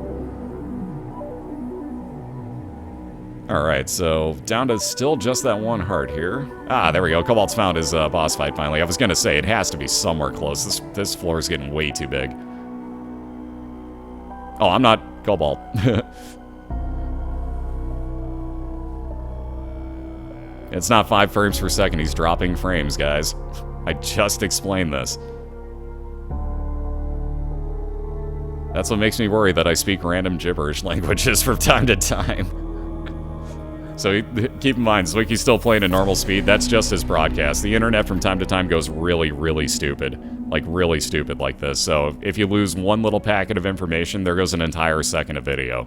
Alright, so down to still just that 1 heart here. Ah, there we go. Cobalt's found his boss fight finally. I was going to say, it has to be somewhere close. This floor is getting way too big. Oh, I'm not Cobalt. It's not 5 frames per second. He's dropping frames, guys. I just explained this. That's what makes me worry that I speak random gibberish languages from time to time. So keep in mind, Zwiki's still playing at normal speed. That's just his broadcast. The internet from time to time goes really, really stupid. Like, really stupid like this. So if you lose one little packet of information, there goes an entire second of video.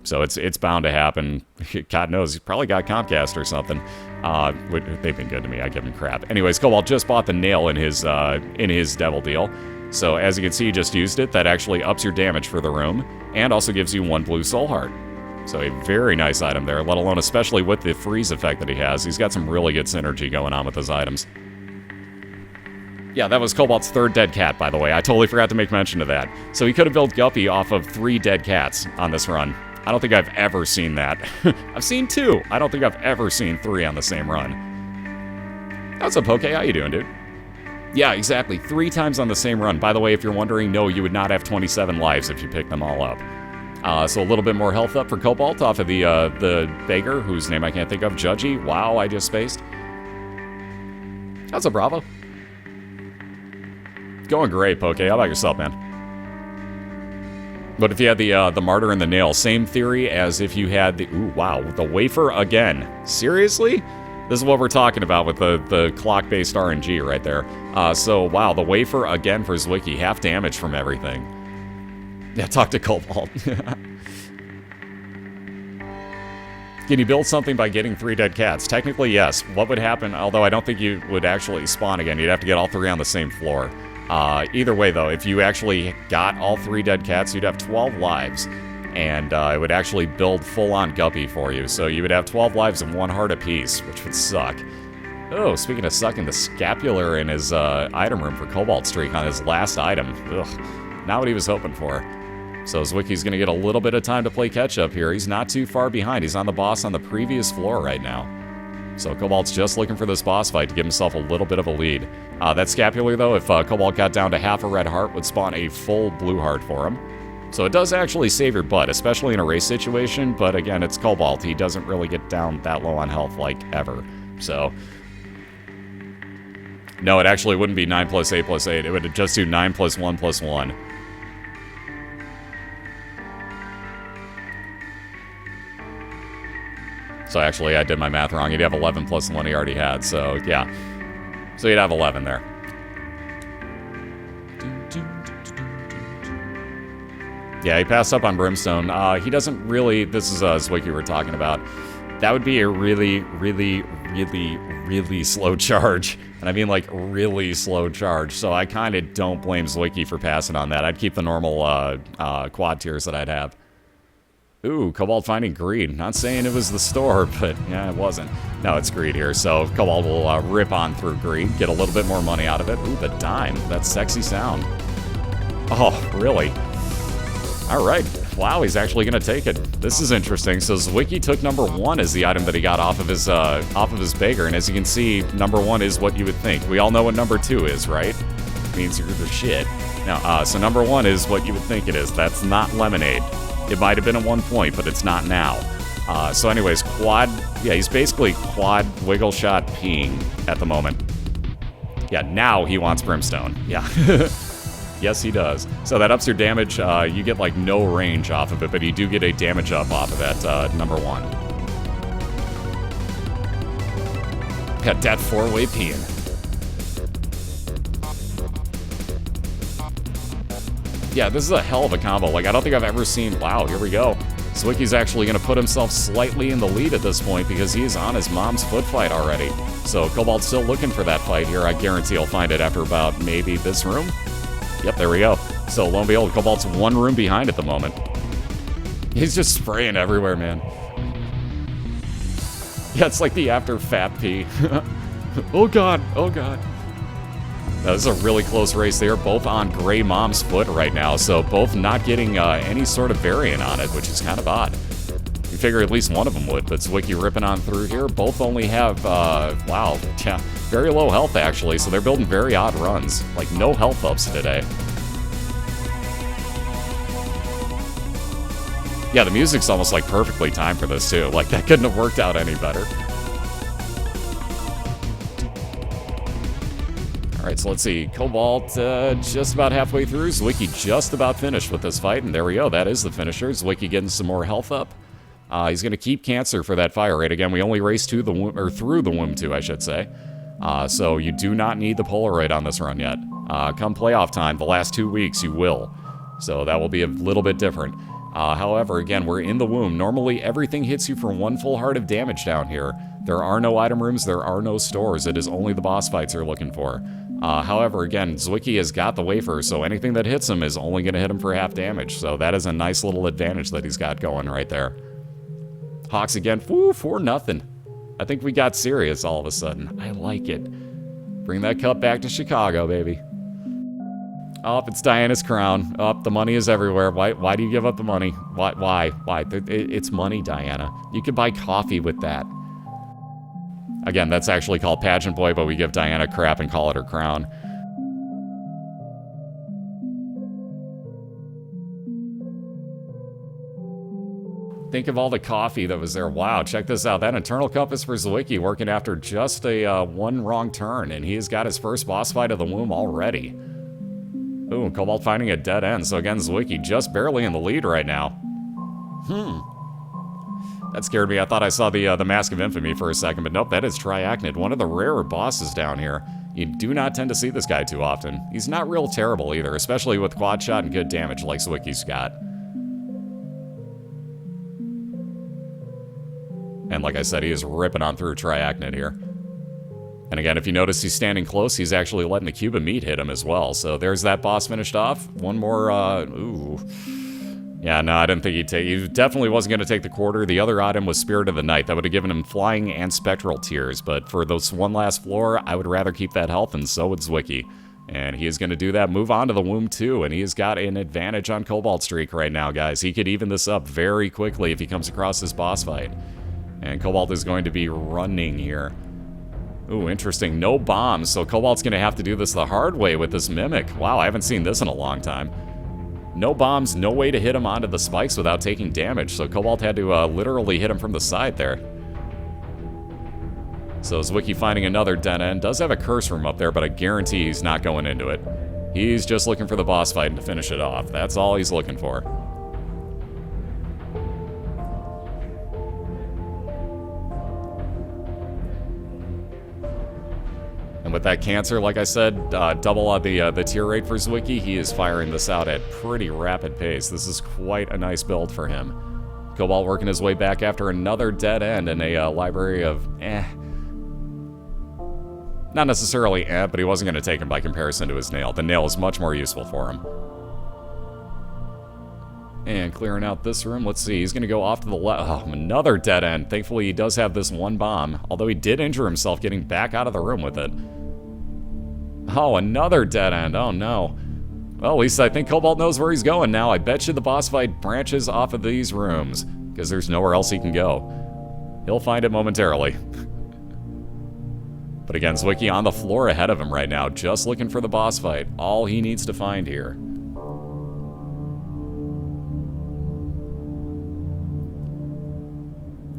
So it's bound to happen. God knows, he's probably got Comcast or something. They've been good to me. I give him crap. Anyways, Cobalt just bought the nail in his devil deal. So as you can see, he just used it. That actually ups your damage for the room and also gives you 1 blue soul heart. So a very nice item there, let alone especially with the freeze effect that he has. He's got some really good synergy going on with his items. Yeah, that was Cobalt's 3rd dead cat, by the way. I totally forgot to make mention of that. So he could have built Guppy off of 3 dead cats on this run. I don't think I've ever seen that. I've seen 2. I don't think I've ever seen 3 on the same run. What's up, Poke? How you doing, dude? Yeah, exactly. 3 times on the same run. By the way, if you're wondering, no, you would not have 27 lives if you picked them all up. So a little bit more health up for Cobalt off of the beggar, whose name I can't think of. Judgy. Wow, I just spaced. How's up, Bravo? Going great, Poke. How about yourself, man? But if you had the martyr and the nail, same theory as if you had the... Ooh, wow, the wafer again. Seriously? This is what we're talking about with the clock-based RNG right there. So, wow, the wafer again for Zwiki. Half damage from everything. Yeah, talk to Cobalt. Can you build something by getting 3 dead cats? Technically, yes. What would happen, although I don't think you would actually spawn again. You'd have to get all 3 on the same floor. Either way, though, if you actually got all 3 dead cats, you'd have 12 lives. And it would actually build full-on Guppy for you. So you would have 12 lives and 1 heart apiece, which would suck. Oh, speaking of sucking, the scapular in his item room for CobaltStreak on his last item. Ugh, not what he was hoping for. So Zwiki's going to get a little bit of time to play catch-up here. He's not too far behind. He's on the boss on the previous floor right now. So Cobalt's just looking for this boss fight to give himself a little bit of a lead. That scapular, though, if Cobalt got down to half a red heart, would spawn a full blue heart for him. So it does actually save your butt, especially in a race situation, but again, it's Cobalt. He doesn't really get down that low on health, like, ever. So... No, it actually wouldn't be 9 plus 8 plus 8. It would just do 9 plus 1 plus 1. So actually, I did my math wrong. He'd have 11 plus the one he already had, so yeah. So he'd have 11 there. Yeah, he passed up on Brimstone. He doesn't really... This is Zwiki we're talking about. That would be a really, really, really, really slow charge. And I mean, like, really slow charge. So I kind of don't blame Zwiki for passing on that. I'd keep the normal quad tiers that I'd have. Ooh, Cobalt finding greed. Not saying it was the store, but yeah, it wasn't. No, it's greed here. So Cobalt will rip on through greed, get a little bit more money out of it. Ooh, the dime. That's sexy sound. Oh, really? All right. Wow, he's actually going to take it. This is interesting. So Zwiki took number 1 as the item that he got off of his beggar, and as you can see, number 1 is what you would think. We all know what number 2 is, right? It means you're the shit. Now, so number 1 is what you would think it is. That's not lemonade. It might have been at one point, but it's not now. So anyways, quad... Yeah, he's basically quad wiggle shot peeing at the moment. Yeah, now he wants Brimstone. Yeah. Yes, he does. So that ups your damage. You get, like, no range off of it, but you do get a damage up off of that number 1. at that four-way peeing. Yeah, this is a hell of a combo. Like, I don't think I've ever seen... Wow, here we go. Zwiki's actually going to put himself slightly in the lead at this point because he's on his mom's foot fight already. So Cobalt's still looking for that fight here. I guarantee he'll find it after about maybe this room. Yep, there we go. So lo and behold, Cobalt's one room behind at the moment. He's just spraying everywhere, man. Yeah, it's like the after fat pee. Oh god, oh god. Now, this is a really close race. They are both on Gray Mom's foot right now, so both not getting any sort of variant on it, which is kind of odd. You figure at least one of them would, but Zwiki ripping on through here. Both only have, wow, yeah, very low health actually, so they're building very odd runs. Like, no health ups today. Yeah, the music's almost like perfectly timed for this too. Like, that couldn't have worked out any better. Alright, so let's see. Cobalt just about halfway through. Zwiki just about finished with this fight, and there we go. That is the finisher. Zwiki getting some more health up. He's going to keep Cancer for that fire rate. Again, we only raced to the womb, or through the womb 2, I should say. So you do not need the Polaroid on this run yet. Come playoff time, the last 2 weeks, you will. So that will be a little bit different. However, again, we're in the womb. Normally, everything hits you for 1 full heart of damage down here. There are no item rooms, there are no stores. It is only the boss fights you're looking for. However, again, Zwiki has got the wafer, so anything that hits him is only going to hit him for half damage. So that is a nice little advantage that he's got going right there. Hawks again, woo, 4-0. I think we got serious all of a sudden. I like it. Bring that cup back to Chicago, baby. Oh, it's Diana's crown. Oh, the money is everywhere. Why do you give up the money? Why? It's money, Diana. You could buy coffee with that. Again, that's actually called Pageant Boy, but we give Diana crap and call it her crown. Think of all the coffee that was there. Wow, check this out. That internal compass for Zwiki working after just a one wrong turn, and he has got his first boss fight of the womb already. Ooh, Cobalt finding a dead end. So again, Zwiki just barely in the lead right now. That scared me. I thought I saw the Mask of Infamy for a second, but nope, that is Triachnid, one of the rarer bosses down here. You do not tend to see this guy too often. He's not real terrible either, especially with quad shot and good damage like Zwiki's got. And like I said, he is ripping on through Triachnid here. And again, if you notice he's standing close, he's actually letting the cube of meat hit him as well. So there's that boss finished off. One more, ooh. Yeah, no, I didn't think he'd take... He definitely wasn't going to take the quarter. The other item was Spirit of the Night. That would have given him Flying and Spectral Tears. But for those one last floor, I would rather keep that health, and so would Zwiki. And he is going to do that, move on to the womb 2, and he has got an advantage on CobaltStreak right now, guys. He could even this up very quickly if he comes across this boss fight. And Cobalt is going to be running here. Ooh, interesting. No bombs, so Cobalt's going to have to do this the hard way with this Mimic. Wow, I haven't seen this in a long time. No bombs, no way to hit him onto the spikes without taking damage, so Cobalt had to literally hit him from the side there. So Zwiki finding another dead end. Does have a curse room up there, but I guarantee he's not going into it. He's just looking for the boss fight and to finish it off. That's all he's looking for. And with that Cancer, like I said, double the tier rate for Zwiki. He is firing this out at pretty rapid pace. This is quite a nice build for him. Cobalt working his way back after another dead end in a library of Not necessarily but he wasn't going to take him by comparison to his nail. The nail is much more useful for him. And clearing out this room, let's see, he's going to go off to the left. Oh, another dead end. Thankfully, he does have this one bomb, although he did injure himself getting back out of the room with it. Oh, another dead end. Oh, no. Well, at least I think Cobalt knows where he's going now. I bet you the boss fight branches off of these rooms, because there's nowhere else he can go. He'll find it momentarily. But again, Zwiki on the floor ahead of him right now, just looking for the boss fight. All he needs to find here.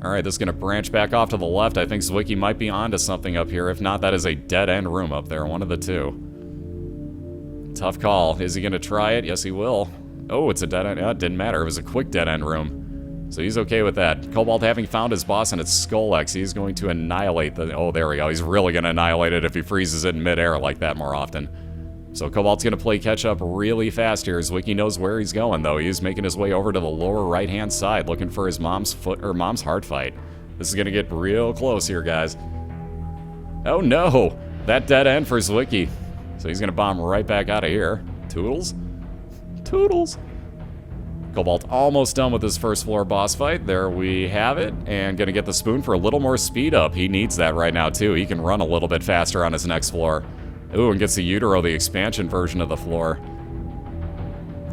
Alright, this is going to branch back off to the left. I think Zwiki might be onto something up here. If not, that is a dead-end room up there. One of the two. Tough call. Is he going to try it? Yes, he will. Oh, it's a dead-end. Oh, it didn't matter. It was a quick dead-end room. So he's okay with that. Cobalt having found his boss and its Skull-X, he's going to annihilate the... Oh, there we go. He's really going to annihilate it if he freezes it in midair like that more often. So Cobalt's going to play catch-up really fast here. Zwiki knows where he's going, though. He's making his way over to the lower right-hand side, looking for his mom's heart fight. This is going to get real close here, guys. Oh, no! That dead end for Zwiki. So he's going to bomb right back out of here. Toodles? Toodles! Cobalt almost done with his first floor boss fight. There we have it. And going to get the spoon for a little more speed up. He needs that right now, too. He can run a little bit faster on his next floor. Ooh, and gets the Utero, the expansion version of the floor.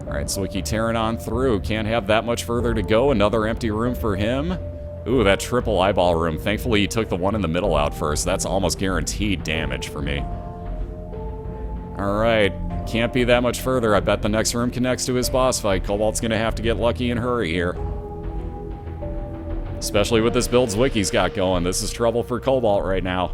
Alright, Zwiki tearing on through. Can't have that much further to go. Another empty room for him. Ooh, that triple eyeball room. Thankfully, he took the one in the middle out first. That's almost guaranteed damage for me. Alright, can't be that much further. I bet the next room connects to his boss fight. Cobalt's gonna have to get lucky and hurry here. Especially with this build Zwiki's got going. This is trouble for Cobalt right now.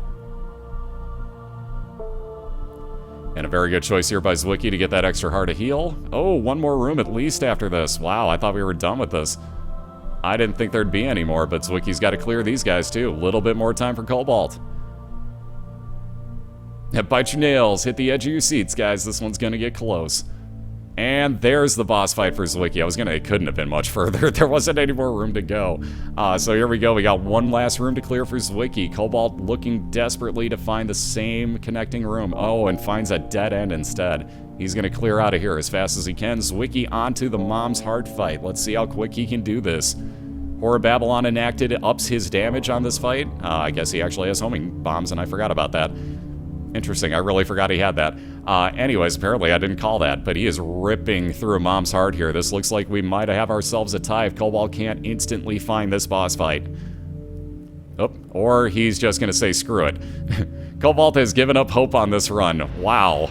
And a very good choice here by Zwiki to get that extra heart of heal. Oh, one more room at least after this. Wow, I thought we were done with this. I didn't think there'd be any more, but Zwiki's got to clear these guys too. A little bit more time for Cobalt. Bite your nails, hit the edge of your seats, guys. This one's gonna get close. And there's the boss fight for Zwiki. It couldn't have been much further. There wasn't any more room to go. So here we go. We got one last room to clear for Zwiki. Cobalt looking desperately to find the same connecting room. Oh, and finds a dead end instead. He's going to clear out of here as fast as he can. Zwiki onto the mom's heart fight. Let's see how quick he can do this. Horror Babylon enacted ups his damage on this fight. I guess he actually has homing bombs, and I forgot about that. Interesting, I really forgot he had that. Anyways, apparently I didn't call that, but he is ripping through Mom's heart here. This looks like we might have ourselves a tie if Cobalt can't instantly find this boss fight. Oh, or he's just gonna say screw it. Cobalt has given up hope on this run. Wow.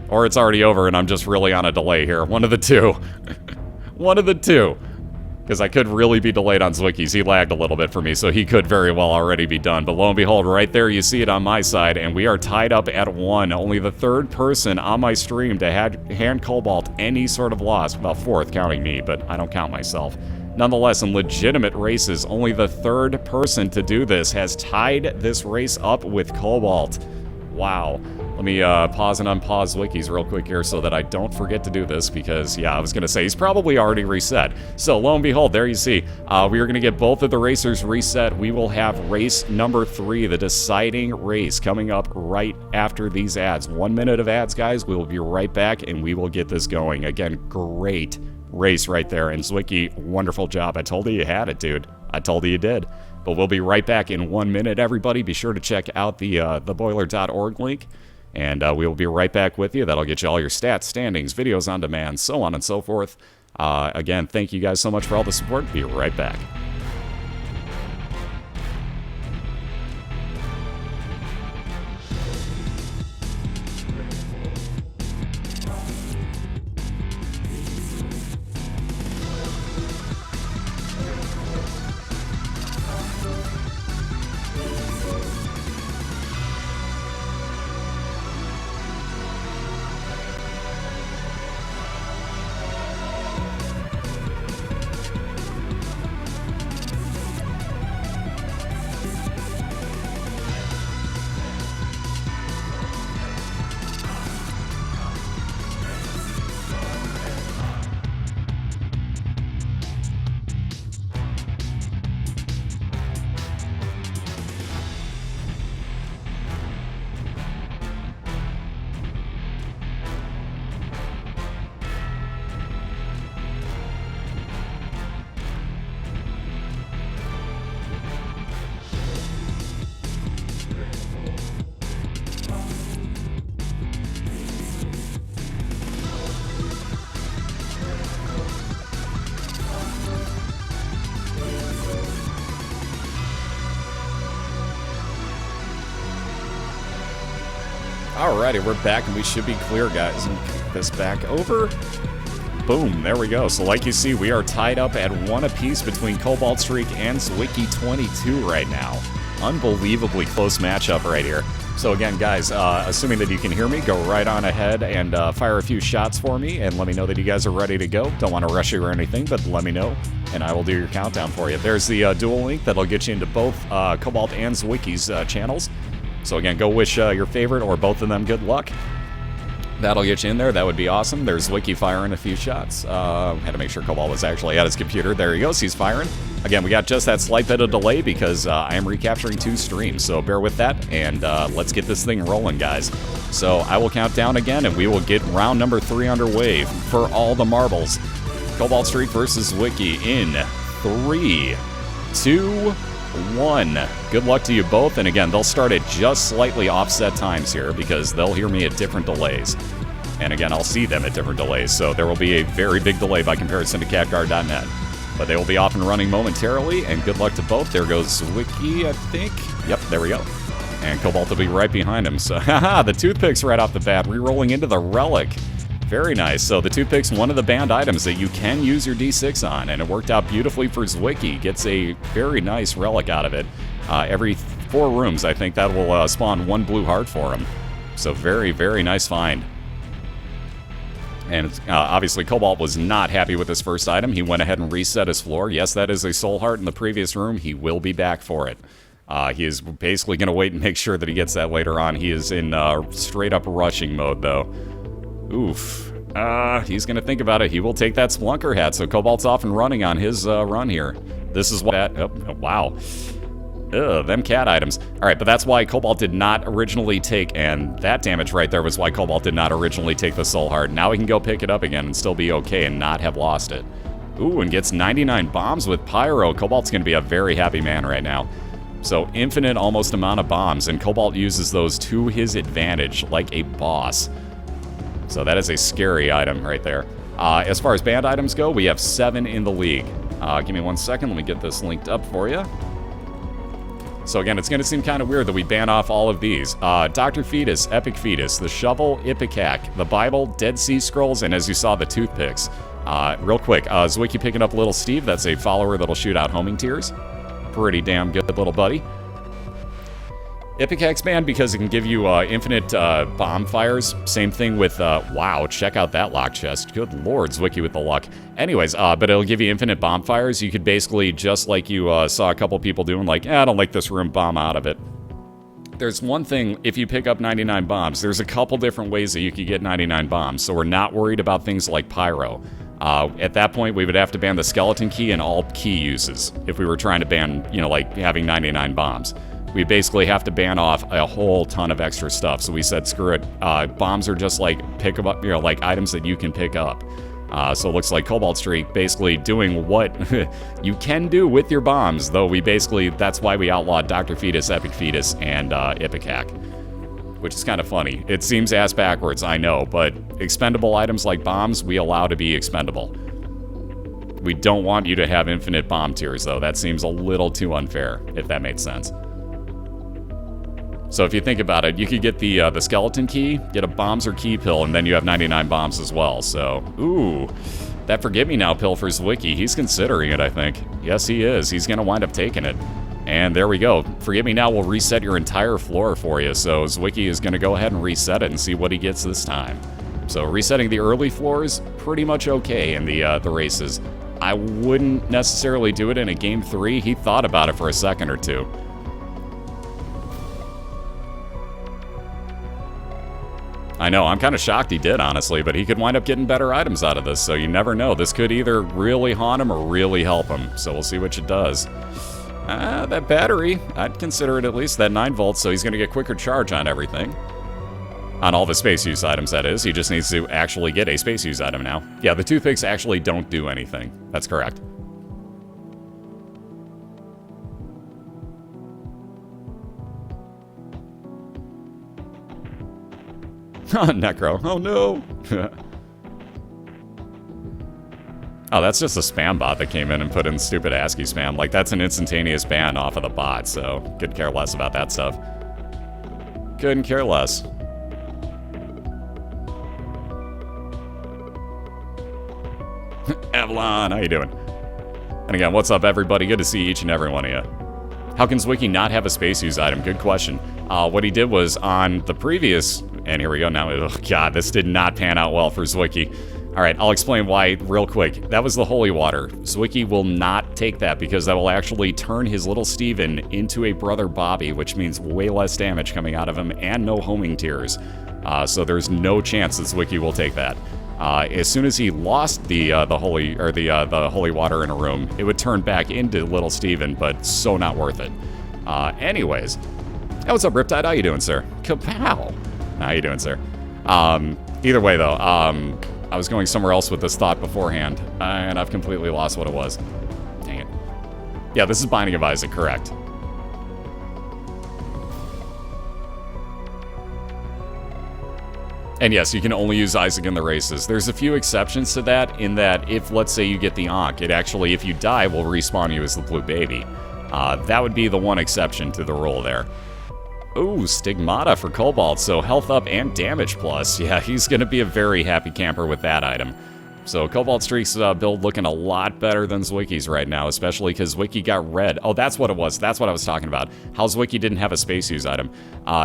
Or it's already over and I'm just really on a delay here. One of the two. One of the two. Because I could really be delayed on Zwiki's. He lagged a little bit for me, so he could very well already be done. But lo and behold, right there you see it on my side, and we are tied up at 1. Only the third person on my stream to hand Cobalt any sort of loss. Well, fourth, counting me, but I don't count myself. Nonetheless, in legitimate races, only the third person to do this has tied this race up with Cobalt. Wow. Let me pause and unpause Zwiki's real quick here so that I don't forget to do this because, yeah, I was going to say he's probably already reset. So, lo and behold, there you see. We are going to get both of the racers reset. We will have race number 3, the deciding race, coming up right after these ads. 1 minute of ads, guys. We will be right back, and we will get this going. Again, great race right there. And Zwiki, wonderful job. I told you you had it, dude. I told you you did. But we'll be right back in 1 minute, everybody. Be sure to check out the BOILeR.org link. And we will be right back with you. That'll get you all your stats, standings, videos on demand, so on and so forth. Again, thank you guys so much for all the support. Be right back. Alrighty, we're back and we should be clear, guys. And kick this back over. Boom, there we go. So like you see, we are tied up at 1 apiece between CobaltStreak and Zwiki22 right now. unbelievably close matchup right here. So again, guys, assuming that you can hear me, go right on ahead and fire a few shots for me and let me know that you guys are ready to go. Don't want to rush you or anything, but let me know, and I will do your countdown for you. There's the dual link that'll get you into both Cobalt and Zwiki's channels. So again, go wish your favorite or both of them good luck. That'll get you in there. That would be awesome. There's Zwiki firing a few shots. Had to make sure Cobalt was actually at his computer. There he goes. He's firing. Again, we got just that slight bit of delay because I am recapturing 2 streams. So bear with that, and let's get this thing rolling, guys. So I will count down again, and we will get round number 3 underway for all the marbles. CobaltStreak versus Zwiki in 3, 2, 1. Good luck to you both, and again, they'll start at just slightly offset times here because they'll hear me at different delays. And again, I'll see them at different delays, so there will be a very big delay by comparison to catguard.net. But they will be off and running momentarily, and good luck to both. There goes Zwiki, I think. Yep, there we go. And Cobalt will be right behind him. So, haha, the toothpicks right off the bat, re-rolling into the relic. Very nice. So the toothpick's one of the banned items that you can use your D6 on, and it worked out beautifully for Zwiki. Gets a very nice relic out of it. Every 4 rooms, I think that will spawn 1 blue heart for him. So very, very nice find. And obviously Cobalt was not happy with his first item. He went ahead and reset his floor. Yes, that is a soul heart in the previous room. He will be back for it. He is basically going to wait and make sure that he gets that later on. He is in straight up rushing mode, though. Oof. He's going to think about it. He will take that Splunker hat, so Cobalt's off and running on his run here. This is what... Oh, wow. Ugh, them cat items. Alright, but that's why Cobalt did not originally take... And that damage right there was why Cobalt did not originally take the Soul Heart. Now he can go pick it up again and still be okay and not have lost it. Ooh, and gets 99 bombs with Pyro. Cobalt's going to be a very happy man right now. So infinite almost amount of bombs, and Cobalt uses those to his advantage like a boss. So that is a scary item right there. As far as banned items go, we have 7 in the league. Give me 1 second. Let me get this linked up for you. So again, it's going to seem kind of weird that we ban off all of these. Dr. Fetus, Epic Fetus, the Shovel, Ipecac, the Bible, Dead Sea Scrolls, and as you saw, the Toothpicks. Real quick, Zwiki picking up Little Steve. That's a follower that'll shoot out homing tears. Pretty damn good little buddy. Ipecac's banned because it can give you infinite bomb fires. Same thing with, wow, check out that lock chest. Good lord, Zwiki with the luck. Anyways, but it'll give you infinite bomb fires. You could basically, just like you saw a couple people doing, like, I don't like this room, bomb out of it. There's one thing, if you pick up 99 bombs, there's a couple different ways that you could get 99 bombs, so we're not worried about things like Pyro. At that point, we would have to ban the skeleton key and all key uses if we were trying to ban, you know, like having 99 bombs. We basically have to ban off a whole ton of extra stuff. So we said, screw it. Bombs are just like pick up, you know, like items that you can pick up. So it looks like CobaltStreak basically doing what you can do with your bombs, though we basically, that's why we outlawed Dr. Fetus, Epic Fetus, and Ipecac. Which is kind of funny. It seems ass backwards, I know, but expendable items like bombs, we allow to be expendable. We don't want you to have infinite bomb tiers, though. That seems a little too unfair, if that made sense. So if you think about it, you could get the skeleton key, get a bombs or key pill, and then you have 99 bombs as well. So, ooh, that Forgive Me Now pill for Zwiki, he's considering it, I think. Yes, he is. He's going to wind up taking it. And there we go. Forgive Me Now will reset your entire floor for you. So Zwiki is going to go ahead and reset it and see what he gets this time. So resetting the early floors, pretty much okay in the races. I wouldn't necessarily do it in a Game 3. He thought about it for a second or two. I know, I'm kind of shocked he did, honestly, but he could wind up getting better items out of this, so you never know. This could either really haunt him or really help him, so we'll see which it does. That battery, I'd consider it at least that 9 volts, so he's going to get quicker charge on everything. On all the space use items, that is. He just needs to actually get a space use item now. Yeah, the toothpicks actually don't do anything. That's correct. Necro. Oh no! Oh, that's just a spam bot that came in and put in stupid ASCII spam. Like, that's an instantaneous ban off of the bot, so could care less about that stuff. Couldn't care less. Avalon, how you doing? And again, what's up, everybody? Good to see each and every one of you. How can Zwiki not have a space use item? Good question. What he did was on the previous, and here we go now. Oh god, this did not pan out well for Zwiki. All right, I'll explain why real quick. That was the holy water. Zwiki will not take that because that will actually turn his little Steven into a brother Bobby, which means way less damage coming out of him and no homing tears. So there's no chance that Zwiki will take that. As soon as he lost the holy water in a room, it would turn back into little Steven, but so not worth it. Anyways, hey, what's up, Riptide? How you doing, sir? Kapow! How you doing, sir? Either way, though, I was going somewhere else with this thought beforehand, and I've completely lost what it was. Dang it. Yeah, this is Binding of Isaac, correct. And yes, you can only use Isaac in the races. There's a few exceptions to that, in that if, let's say, you get the Ankh, it actually, if you die, will respawn you as the blue baby. That would be the one exception to the rule there. Ooh, Stigmata for Cobalt, so health up and damage plus. Yeah, he's going to be a very happy camper with that item. So CobaltStreak's build looking a lot better than Zwiki's right now, especially because Zwiki got red. Oh, that's what it was. That's what I was talking about. How Zwiki didn't have a space use item.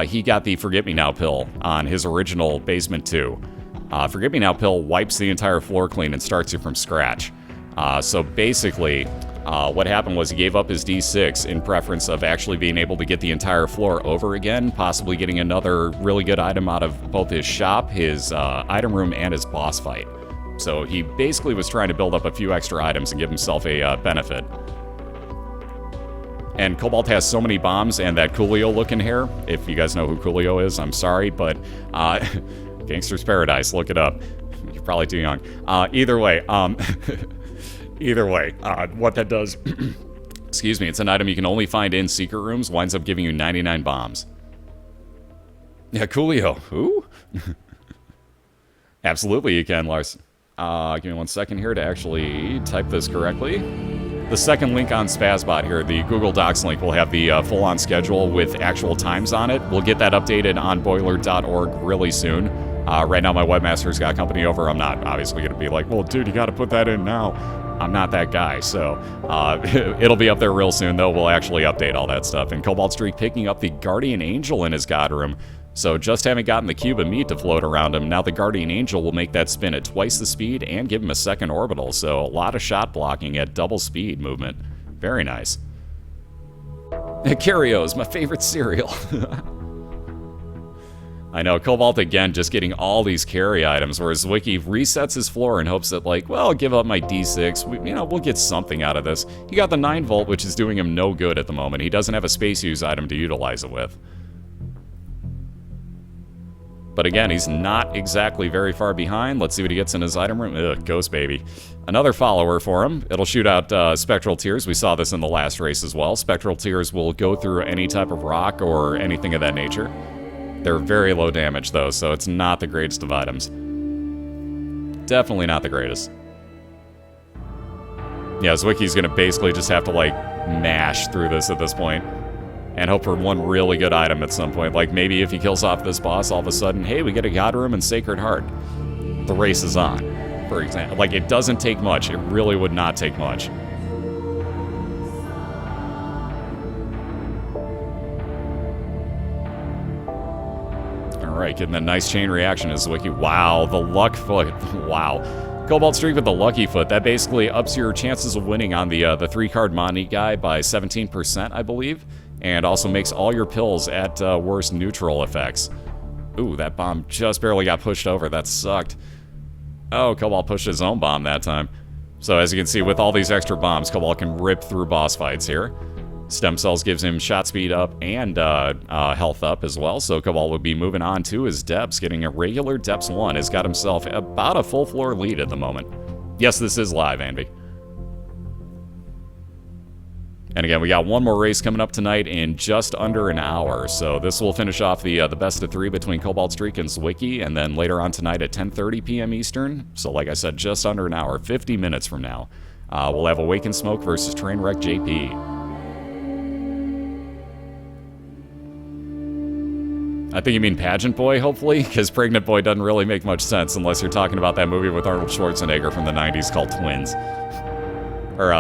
He got the Forget Me Now pill on his original Basement 2. Forget Me Now pill wipes the entire floor clean and starts you from scratch. So basically, what happened was he gave up his D6 in preference of actually being able to get the entire floor over again, possibly getting another really good item out of both his shop, his item room, and his boss fight. So he basically was trying to build up a few extra items and give himself a benefit. And Cobalt has so many bombs and that Coolio looking hair. If you guys know who Coolio is, I'm sorry, but Gangster's Paradise, look it up. You're probably too young. Either way, what that does, excuse me, it's an item you can only find in secret rooms, winds up giving you 99 bombs. Yeah, Coolio. Who? Absolutely you can, Lars. Give me 1 second here to actually type this correctly. The second link on Spazbot here, the Google Docs link, will have the full-on schedule with actual times on it. We'll get that updated on BOILeR.org really soon. Right now, my webmaster's got company over. I'm not obviously going to be like, well, dude, you got to put that in now. I'm not that guy, so it'll be up there real soon, though. We'll actually update all that stuff. And CobaltStreak picking up the Guardian Angel in his God Room. So just having gotten the cube of meat to float around him, now the Guardian Angel will make that spin at twice the speed and give him a second orbital. So a lot of shot blocking at double speed movement. Very nice. Curios, my favorite cereal. I know, Cobalt again just getting all these carry items, whereas Zwiki resets his floor in hopes that, like, well, I'll give up my D6, we'll get something out of this. He got the 9 volt, which is doing him no good at the moment. He doesn't have a space use item to utilize it with. But again, he's not exactly very far behind. Let's see what he gets in his item room. Ugh, Ghost Baby. Another follower for him. It'll shoot out Spectral Tears. We saw this in the last race as well. Spectral Tears will go through any type of rock or anything of that nature. They're very low damage, though, so it's not the greatest of items. Definitely not the greatest. Yeah, Zwiki's going to basically just have to, like, mash through this at this point. And hope for one really good item at some point. Like, maybe if he kills off this boss, all of a sudden, hey, we get a God Room and Sacred Heart. The race is on, for example. Like, it doesn't take much. It really would not take much. Alright, getting a nice chain reaction is Zwiki. Wow, the luck foot. Wow. CobaltStreak with the lucky foot. That basically ups your chances of winning on the 3-card Monty guy by 17%, I believe. And also makes all your pills at worst neutral effects. Ooh, that bomb just barely got pushed over. That sucked. Oh, Cobalt pushed his own bomb that time. So as you can see, with all these extra bombs, Cobalt can rip through boss fights here. Stem Cells gives him shot speed up and health up as well. So Cobalt would be moving on to his depths, getting a regular depths 1. Has got himself about a full floor lead at the moment. Yes, this is live, Anby. And again, we got one more race coming up tonight in just under an hour. So this will finish off the best of 3 between CobaltStreak and Zwiki. And then later on tonight at 10:30 p.m. Eastern. So like I said, just under an hour, 50 minutes from now. We'll have Awaken Smoke versus Trainwreck JP. I think you mean Pageant Boy, hopefully? Because Pregnant Boy doesn't really make much sense unless you're talking about that movie with Arnold Schwarzenegger from the 90s called Twins. Or,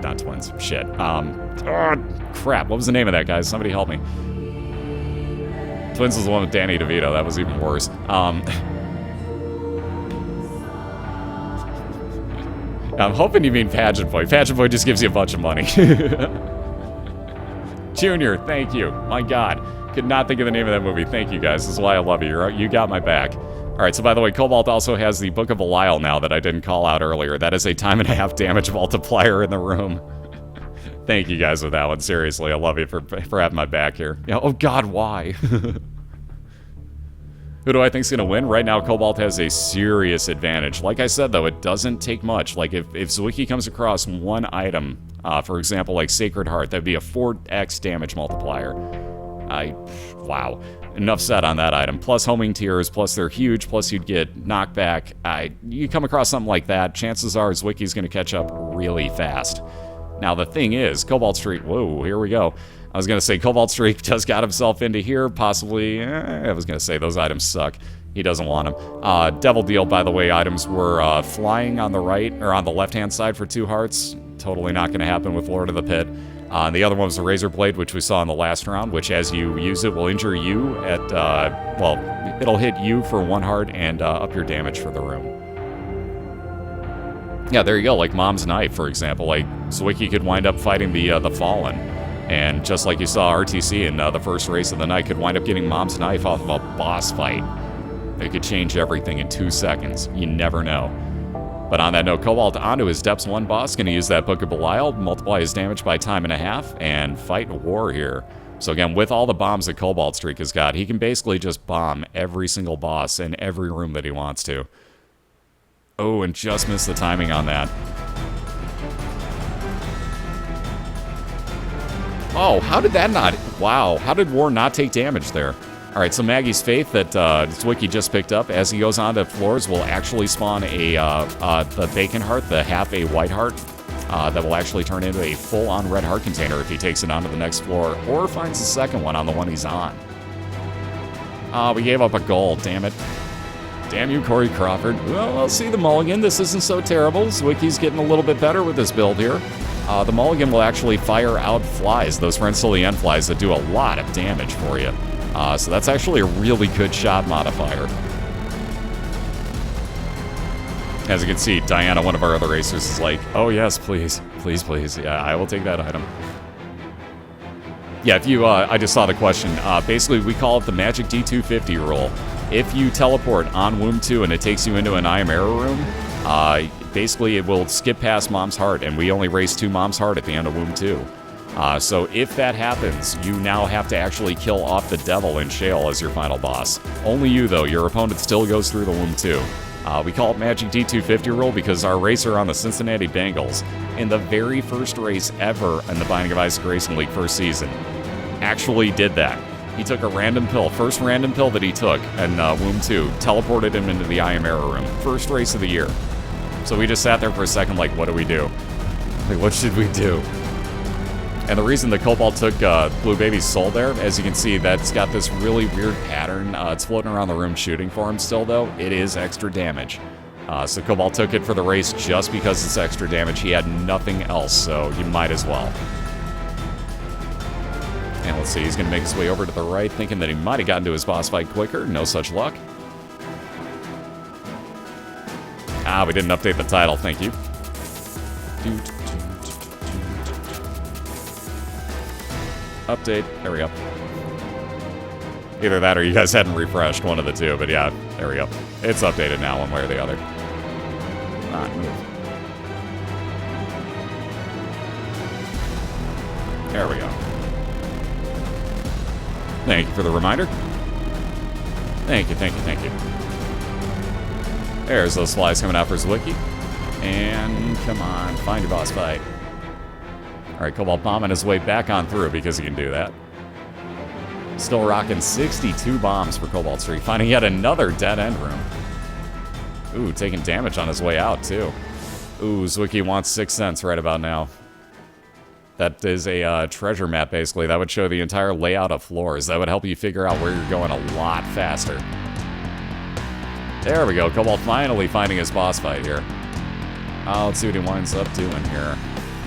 not twins. Shit. Crap. What was the name of that, guys? Somebody help me. Twins was the one with Danny DeVito. That was even worse. I'm hoping you mean Pageant Boy. Pageant Boy just gives you a bunch of money. Junior, thank you. My God. Could not think of the name of that movie. Thank you, guys. This is why I love you. You got my back. All right, so by the way, Cobalt also has the Book of BOILeR now that I didn't call out earlier. That is a 1.5 damage multiplier in the room. Thank you guys with that one. Seriously, I love you for having my back here. Yeah, oh God, why? Who do I think's gonna win? Right now, Cobalt has a serious advantage. Like I said, though, it doesn't take much. Like, if Zwiki comes across one item, for example, like Sacred Heart, that'd be a 4x damage multiplier. Wow. Enough said on that item. Plus homing tears, plus they're huge, plus you'd get knockback. You come across something like that, chances are Zwiki's gonna catch up really fast. Now, the thing is, CobaltStreak, whoa, here we go. I was going to say, CobaltStreak just got himself into here, possibly, I was going to say, those items suck. He doesn't want them. Devil Deal, by the way, items were flying on the right, or on the left-hand side for 2 hearts. Totally not going to happen with Lord of the Pit. And the other one was the Razor Blade, which we saw in the last round, which as you use it will injure you at, well, it'll hit you for 1 heart and up your damage for the room. Yeah, there you go, like Mom's Knife, for example. Like, Zwiki could wind up fighting the Fallen. And just like you saw RTC in the first race of the night, could wind up getting Mom's Knife off of a boss fight. It could change everything in 2 seconds. You never know. But on that note, Cobalt onto his Depths 1 boss, going to use that Book of BOILeR, multiply his damage by 1.5, and fight a war here. So again, with all the bombs that CobaltStreak has got, he can basically just bomb every single boss in every room that he wants to. Oh, and just missed the timing on that. Oh, how did that not... Wow, how did War not take damage there? All right, so Maggie's Faith that Zwiki just picked up, as he goes onto floors, will actually spawn the Bacon Heart, the half a white heart, that will actually turn into a full-on red heart container if he takes it onto the next floor, or finds the second one on the one he's on. We gave up a goal, damn it. Damn you, Corey Crawford. Well, I'll see the mulligan. This isn't so terrible. Zwiki's getting a little bit better with this build here. The mulligan will actually fire out flies, those Frenzy-End flies that do a lot of damage for you. So that's actually a really good shot modifier. As you can see, Diana, one of our other racers, is like, oh yes, please, please, please. Yeah, I will take that item. Yeah, if you, I just saw the question. Basically, we call it the Magic D250 rule. If you teleport on Womb 2 and it takes you into an I Am Error room, basically it will skip past Mom's Heart, and we only race 2 Mom's Heart at the end of Womb 2. So if that happens, you now have to actually kill off the Devil in Shale as your final boss. Only you, though. Your opponent still goes through the Womb 2. We call it Magic D250 rule because our racer on the Cincinnati Bengals, in the very first race ever in the Binding of Isaac Racing League first season, actually did that. He took a random pill, first random pill that he took in Womb 2, teleported him into the I Am Error room. First race of the year. So we just sat there for a second like, what do we do? Like, what should we do? And the reason the Cobalt took Blue Baby's soul there, as you can see, that's got this really weird pattern. It's floating around the room shooting for him still, though. It is extra damage. So Cobalt took it for the race just because it's extra damage. He had nothing else, so you might as well. And let's see, he's going to make his way over to the right, thinking that he might have gotten to his boss fight quicker. No such luck. We didn't update the title, thank you. Update, there we go. Either that or you guys hadn't refreshed, one of the two, but yeah, there we go. It's updated now, one way or the other. Come on, move. There we go. Thank you for the reminder. Thank you, thank you, thank you. There's those flies coming out for Zwiki. And come on, find your boss fight. Alright, Cobalt bombing his way back on through because he can do that. Still rocking 62 bombs for CobaltStreak, finding yet another dead end room. Ooh, taking damage on his way out, too. Ooh, Zwiki wants 6 cents right about now. That is a treasure map, basically. That would show the entire layout of floors. That would help you figure out where you're going a lot faster. There we go. Cobalt finally finding his boss fight here. Let's see what he winds up doing here.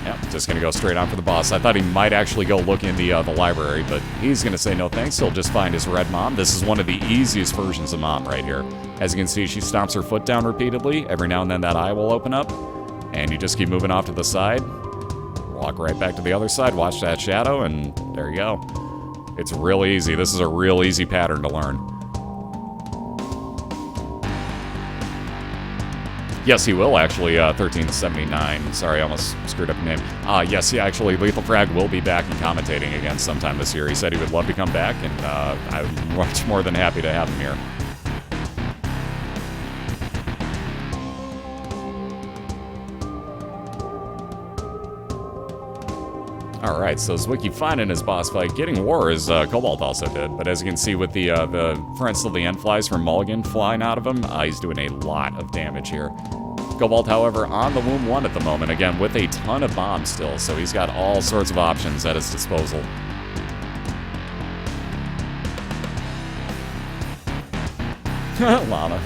Yep, just gonna go straight on for the boss. I thought he might actually go look in the library, but he's gonna say no thanks. He'll just find his red mom. This is one of the easiest versions of mom right here. As you can see, she stomps her foot down repeatedly. Every now and then that eye will open up, and you just keep moving off to the side. Walk right back to the other side, watch that shadow, and there you go. It's real easy. This is a real easy pattern to learn. Yes, he will, actually, 1379. Sorry, I almost screwed up your name. Yes, he actually, Lethal Frag will be back and commentating again sometime this year. He said he would love to come back, and I'm much more than happy to have him here. Alright, so Zwiki finding his boss fight, getting war as Cobalt also did, but as you can see with the Friends Till the End flies from Mulligan flying out of him, he's doing a lot of damage here. Cobalt, however, on the Womb 1 at the moment, again, with a ton of bombs still, so he's got all sorts of options at his disposal. Llama.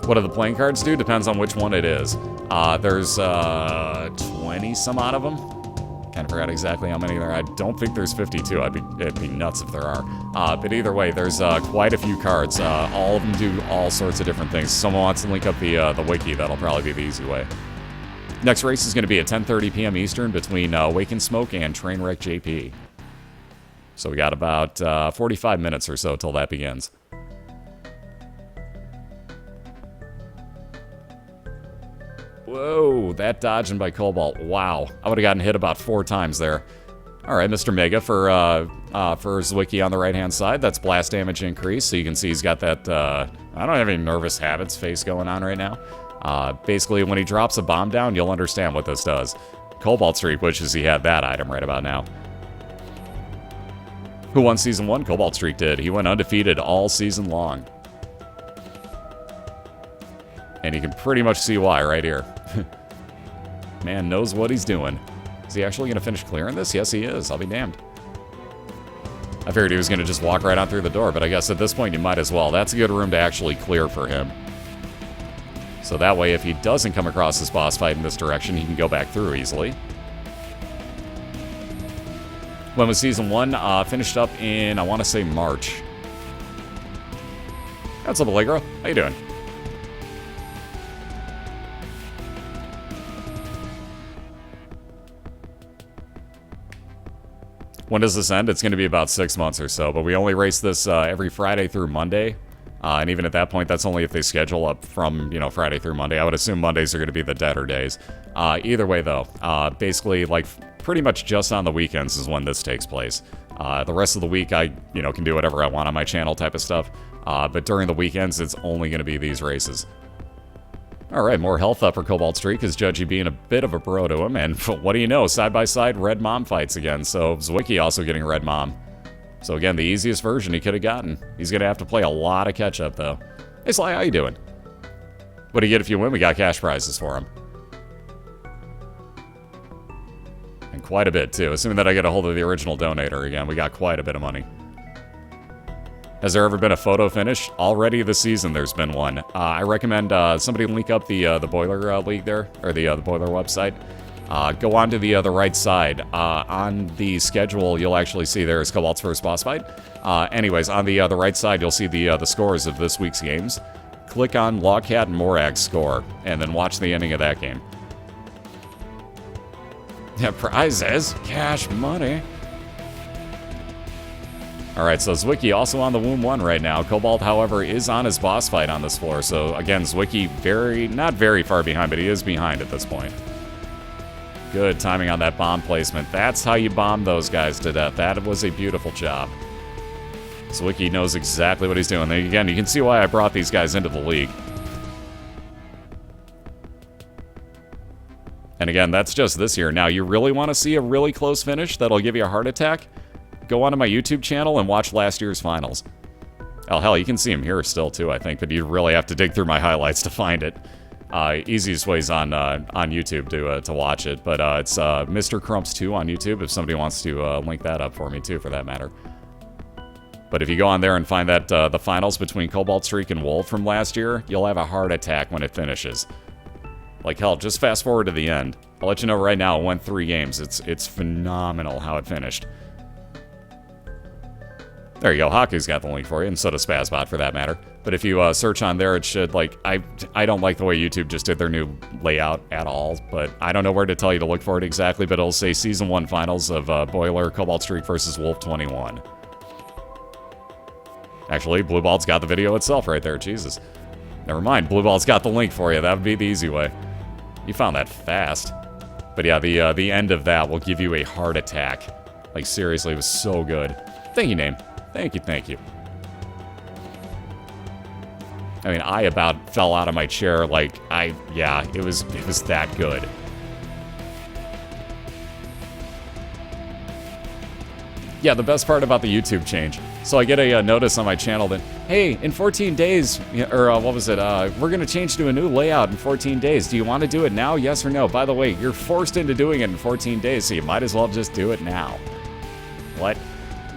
What do the playing cards do? Depends on which one it is. There's 20 some odd of them. Kind of forgot exactly how many there are. I don't think there's 52. It'd be nuts if there are. But either way, there's quite a few cards. All of them do all sorts of different things. Someone wants to link up the wiki. That'll probably be the easy way. Next race is going to be at 10:30 p.m. Eastern between Wake and Smoke and Trainwreck JP. So we got about 45 minutes or so till that begins. Whoa, that dodging by Cobalt. Wow. I would have gotten hit about 4 times there. All right, Mr. Mega for Zwiki on the right-hand side. That's blast damage increase. So you can see he's got that, I don't have any nervous habits face going on right now. Basically, when he drops a bomb down, you'll understand what this does. CobaltStreak wishes he had that item right about now. Who won Season 1? CobaltStreak did. He went undefeated all season long. And you can pretty much see why right here. Man knows what he's doing. Is he actually going to finish clearing this? Yes, he is. I'll be damned. I figured he was going to just walk right on through the door, but I guess at this point you might as well. That's a good room to actually clear for him. So that way, if he doesn't come across this boss fight in this direction, he can go back through easily. When was Season 1? Finished up in, I want to say, March. What's up, BOILeR? How you doing? When does this end? It's going to be about 6 months or so, but we only race this every Friday through Monday. And even at that point, that's only if they schedule up from, Friday through Monday. I would assume Mondays are going to be the deader days. Either way, though, basically, like, pretty much just on the weekends is when this takes place. The rest of the week, I, can do whatever I want on my channel type of stuff. But during the weekends, it's only going to be these races. All right, more health up for CobaltStreak as Judgy being a bit of a bro to him. And what do you know? Side-by-side Red Mom fights again. So Zwiki also getting Red Mom. So again, the easiest version he could have gotten. He's going to have to play a lot of catch-up, though. Hey, Sly, how you doing? What do you get if you win? We got cash prizes for him. And quite a bit, too. Assuming that I get a hold of the original donator again, we got quite a bit of money. Has there ever been a photo finish? Already this season, there's been one. I recommend somebody link up the BOILeR league there, or the BOILeR website. Go on to the right side. On the schedule, you'll actually see there's Cobalt's first boss fight. Anyways, on the right side, you'll see the scores of this week's games. Click on Logcat and Morag's score, and then watch the ending of that game. Yeah, prizes, cash money. Alright, so Zwiki also on the Womb 1 right now. Cobalt, however, is on his boss fight on this floor. So, again, Zwiki not very far behind, but he is behind at this point. Good timing on that bomb placement. That's how you bomb those guys to death. That was a beautiful job. Zwiki knows exactly what he's doing. And again, you can see why I brought these guys into the league. And again, that's just this year. Now, you really want to see a really close finish that'll give you a heart attack? Go onto my YouTube channel and watch last year's finals. Oh, hell, you can see him here still, too, I think, but you really have to dig through my highlights to find it. Easiest ways on YouTube to watch it, but it's Mr. Crumps 2 on YouTube if somebody wants to link that up for me, too, for that matter. But if you go on there and find that the finals between CobaltStreak and Wolf from last year, you'll have a heart attack when it finishes. Like hell, just fast forward to the end. I'll let you know right now, it went 3 games. It's phenomenal how it finished. There you go, Haku's got the link for you, and so does Spazbot for that matter. But if you search on there, it should, like, I don't like the way YouTube just did their new layout at all, but I don't know where to tell you to look for it exactly, but it'll say Season 1 Finals of BOILeR, CobaltStreak versus Wolf 21. Actually, Blue Ball's got the video itself right there, Jesus. Never mind, Blue Ball's got the link for you, that would be the easy way. You found that fast. But yeah, the end of that will give you a heart attack. Like, seriously, it was so good. Thank you, Name. Thank you, thank you. I mean, I about fell out of my chair, like, yeah, it was that good. Yeah, the best part about the YouTube change. So I get a notice on my channel that, hey, in 14 days, or what was it, we're going to change to a new layout in 14 days. Do you want to do it now, yes or no? By the way, you're forced into doing it in 14 days, so you might as well just do it now. What?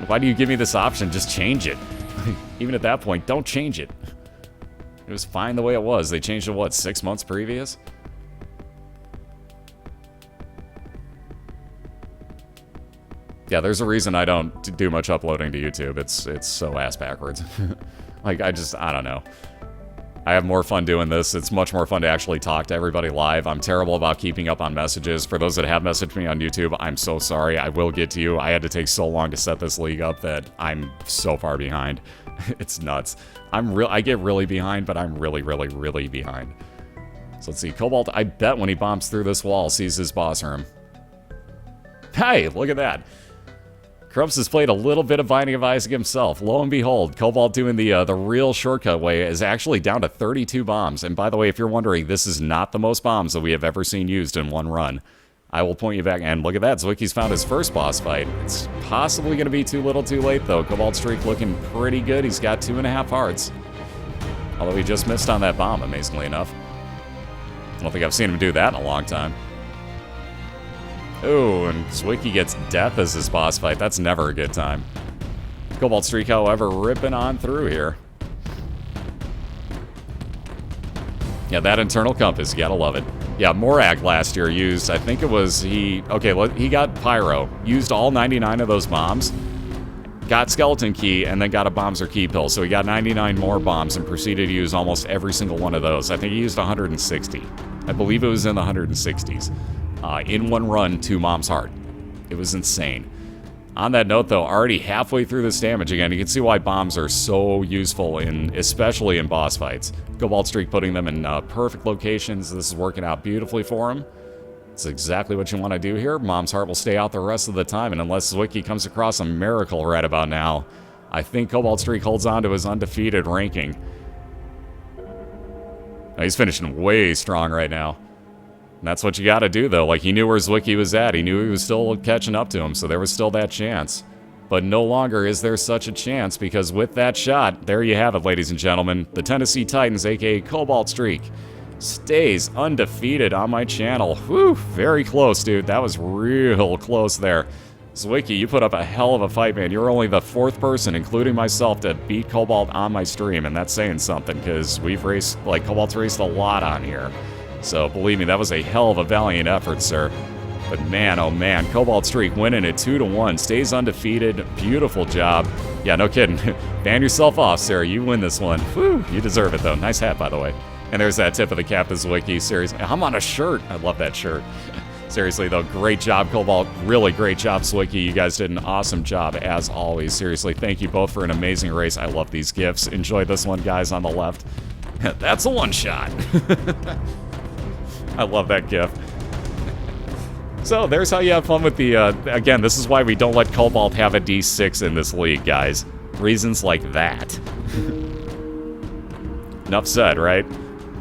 Why do you give me this option? Just change it. Even at that point, don't change it. It was fine the way it was. They changed it, what, 6 months previous? Yeah, there's a reason I don't do much uploading to YouTube. It's so ass backwards. Like, I don't know. I have more fun doing this. It's much more fun to actually talk to everybody live. I'm terrible about keeping up on messages. For those that have messaged me on YouTube, I'm so sorry. I will get to you. I had to take so long to set this league up that I'm so far behind. It's nuts. I get really behind, but I'm really, really, really behind. So let's see. Cobalt, I bet when he bombs through this wall, sees his boss room. Hey, look at that. Krumps has played a little bit of Binding of Isaac himself. Lo and behold, Cobalt doing the real shortcut way is actually down to 32 bombs. And by the way, if you're wondering, this is not the most bombs that we have ever seen used in one run. I will point you back, and look at that, Zwiki's found his first boss fight. It's possibly going to be too little too late, though. CobaltStreak looking pretty good. He's got 2.5 hearts. Although he just missed on that bomb, amazingly enough. I don't think I've seen him do that in a long time. Oh, and Zwiki gets death as his boss fight. That's never a good time. CobaltStreak, however, ripping on through here. Yeah, that internal compass, you gotta love it. Yeah, Morag last year used, I think it was, he got Pyro, used all 99 of those bombs, got Skeleton Key, and then got a Bombs or Key Pill. So he got 99 more bombs and proceeded to use almost every single one of those. I think he used 160. I believe it was in the 160s. In one run to Mom's Heart. It was insane. On that note, though, already halfway through this damage again, you can see why bombs are so useful, especially in boss fights. CobaltStreak putting them in perfect locations. This is working out beautifully for him. It's exactly what you want to do here. Mom's Heart will stay out the rest of the time, and unless Zwiki comes across a miracle right about now, I think CobaltStreak holds on to his undefeated ranking. Now, he's finishing way strong right now. And that's what you gotta do, though. Like, he knew where Zwiki was at. He knew he was still catching up to him, so there was still that chance. But no longer is there such a chance, because with that shot, there you have it, ladies and gentlemen. The Tennessee Titans, aka CobaltStreak, stays undefeated on my channel. Whew, very close, dude. That was real close there. Zwiki, you put up a hell of a fight, man. You're only the 4th person, including myself, to beat Cobalt on my stream, and that's saying something, because we've raced, like, Cobalt's raced a lot on here. So, believe me, that was a hell of a valiant effort, sir. But man, oh man, CobaltStreak winning it 2-1, stays undefeated, beautiful job. Yeah, no kidding. Ban yourself off, Sarah, you win this one. Whew, you deserve it, though. Nice hat, by the way. And there's that tip of the cap to Zwiki. Seriously, I'm on a shirt. I love that shirt. Seriously, though, great job, Cobalt. Really great job, Zwiki. You guys did an awesome job, as always. Seriously, thank you both for an amazing race. I love these gifts. Enjoy this one, guys, on the left. That's a one-shot. I love that gif. So, there's how you have fun with the, again, this is why we don't let Cobalt have a D6 in this league, guys. Reasons like that. Enough said, right?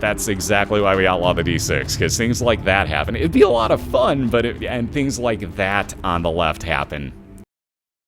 That's exactly why we outlaw the D6, because things like that happen. It'd be a lot of fun, but and things like that on the left happen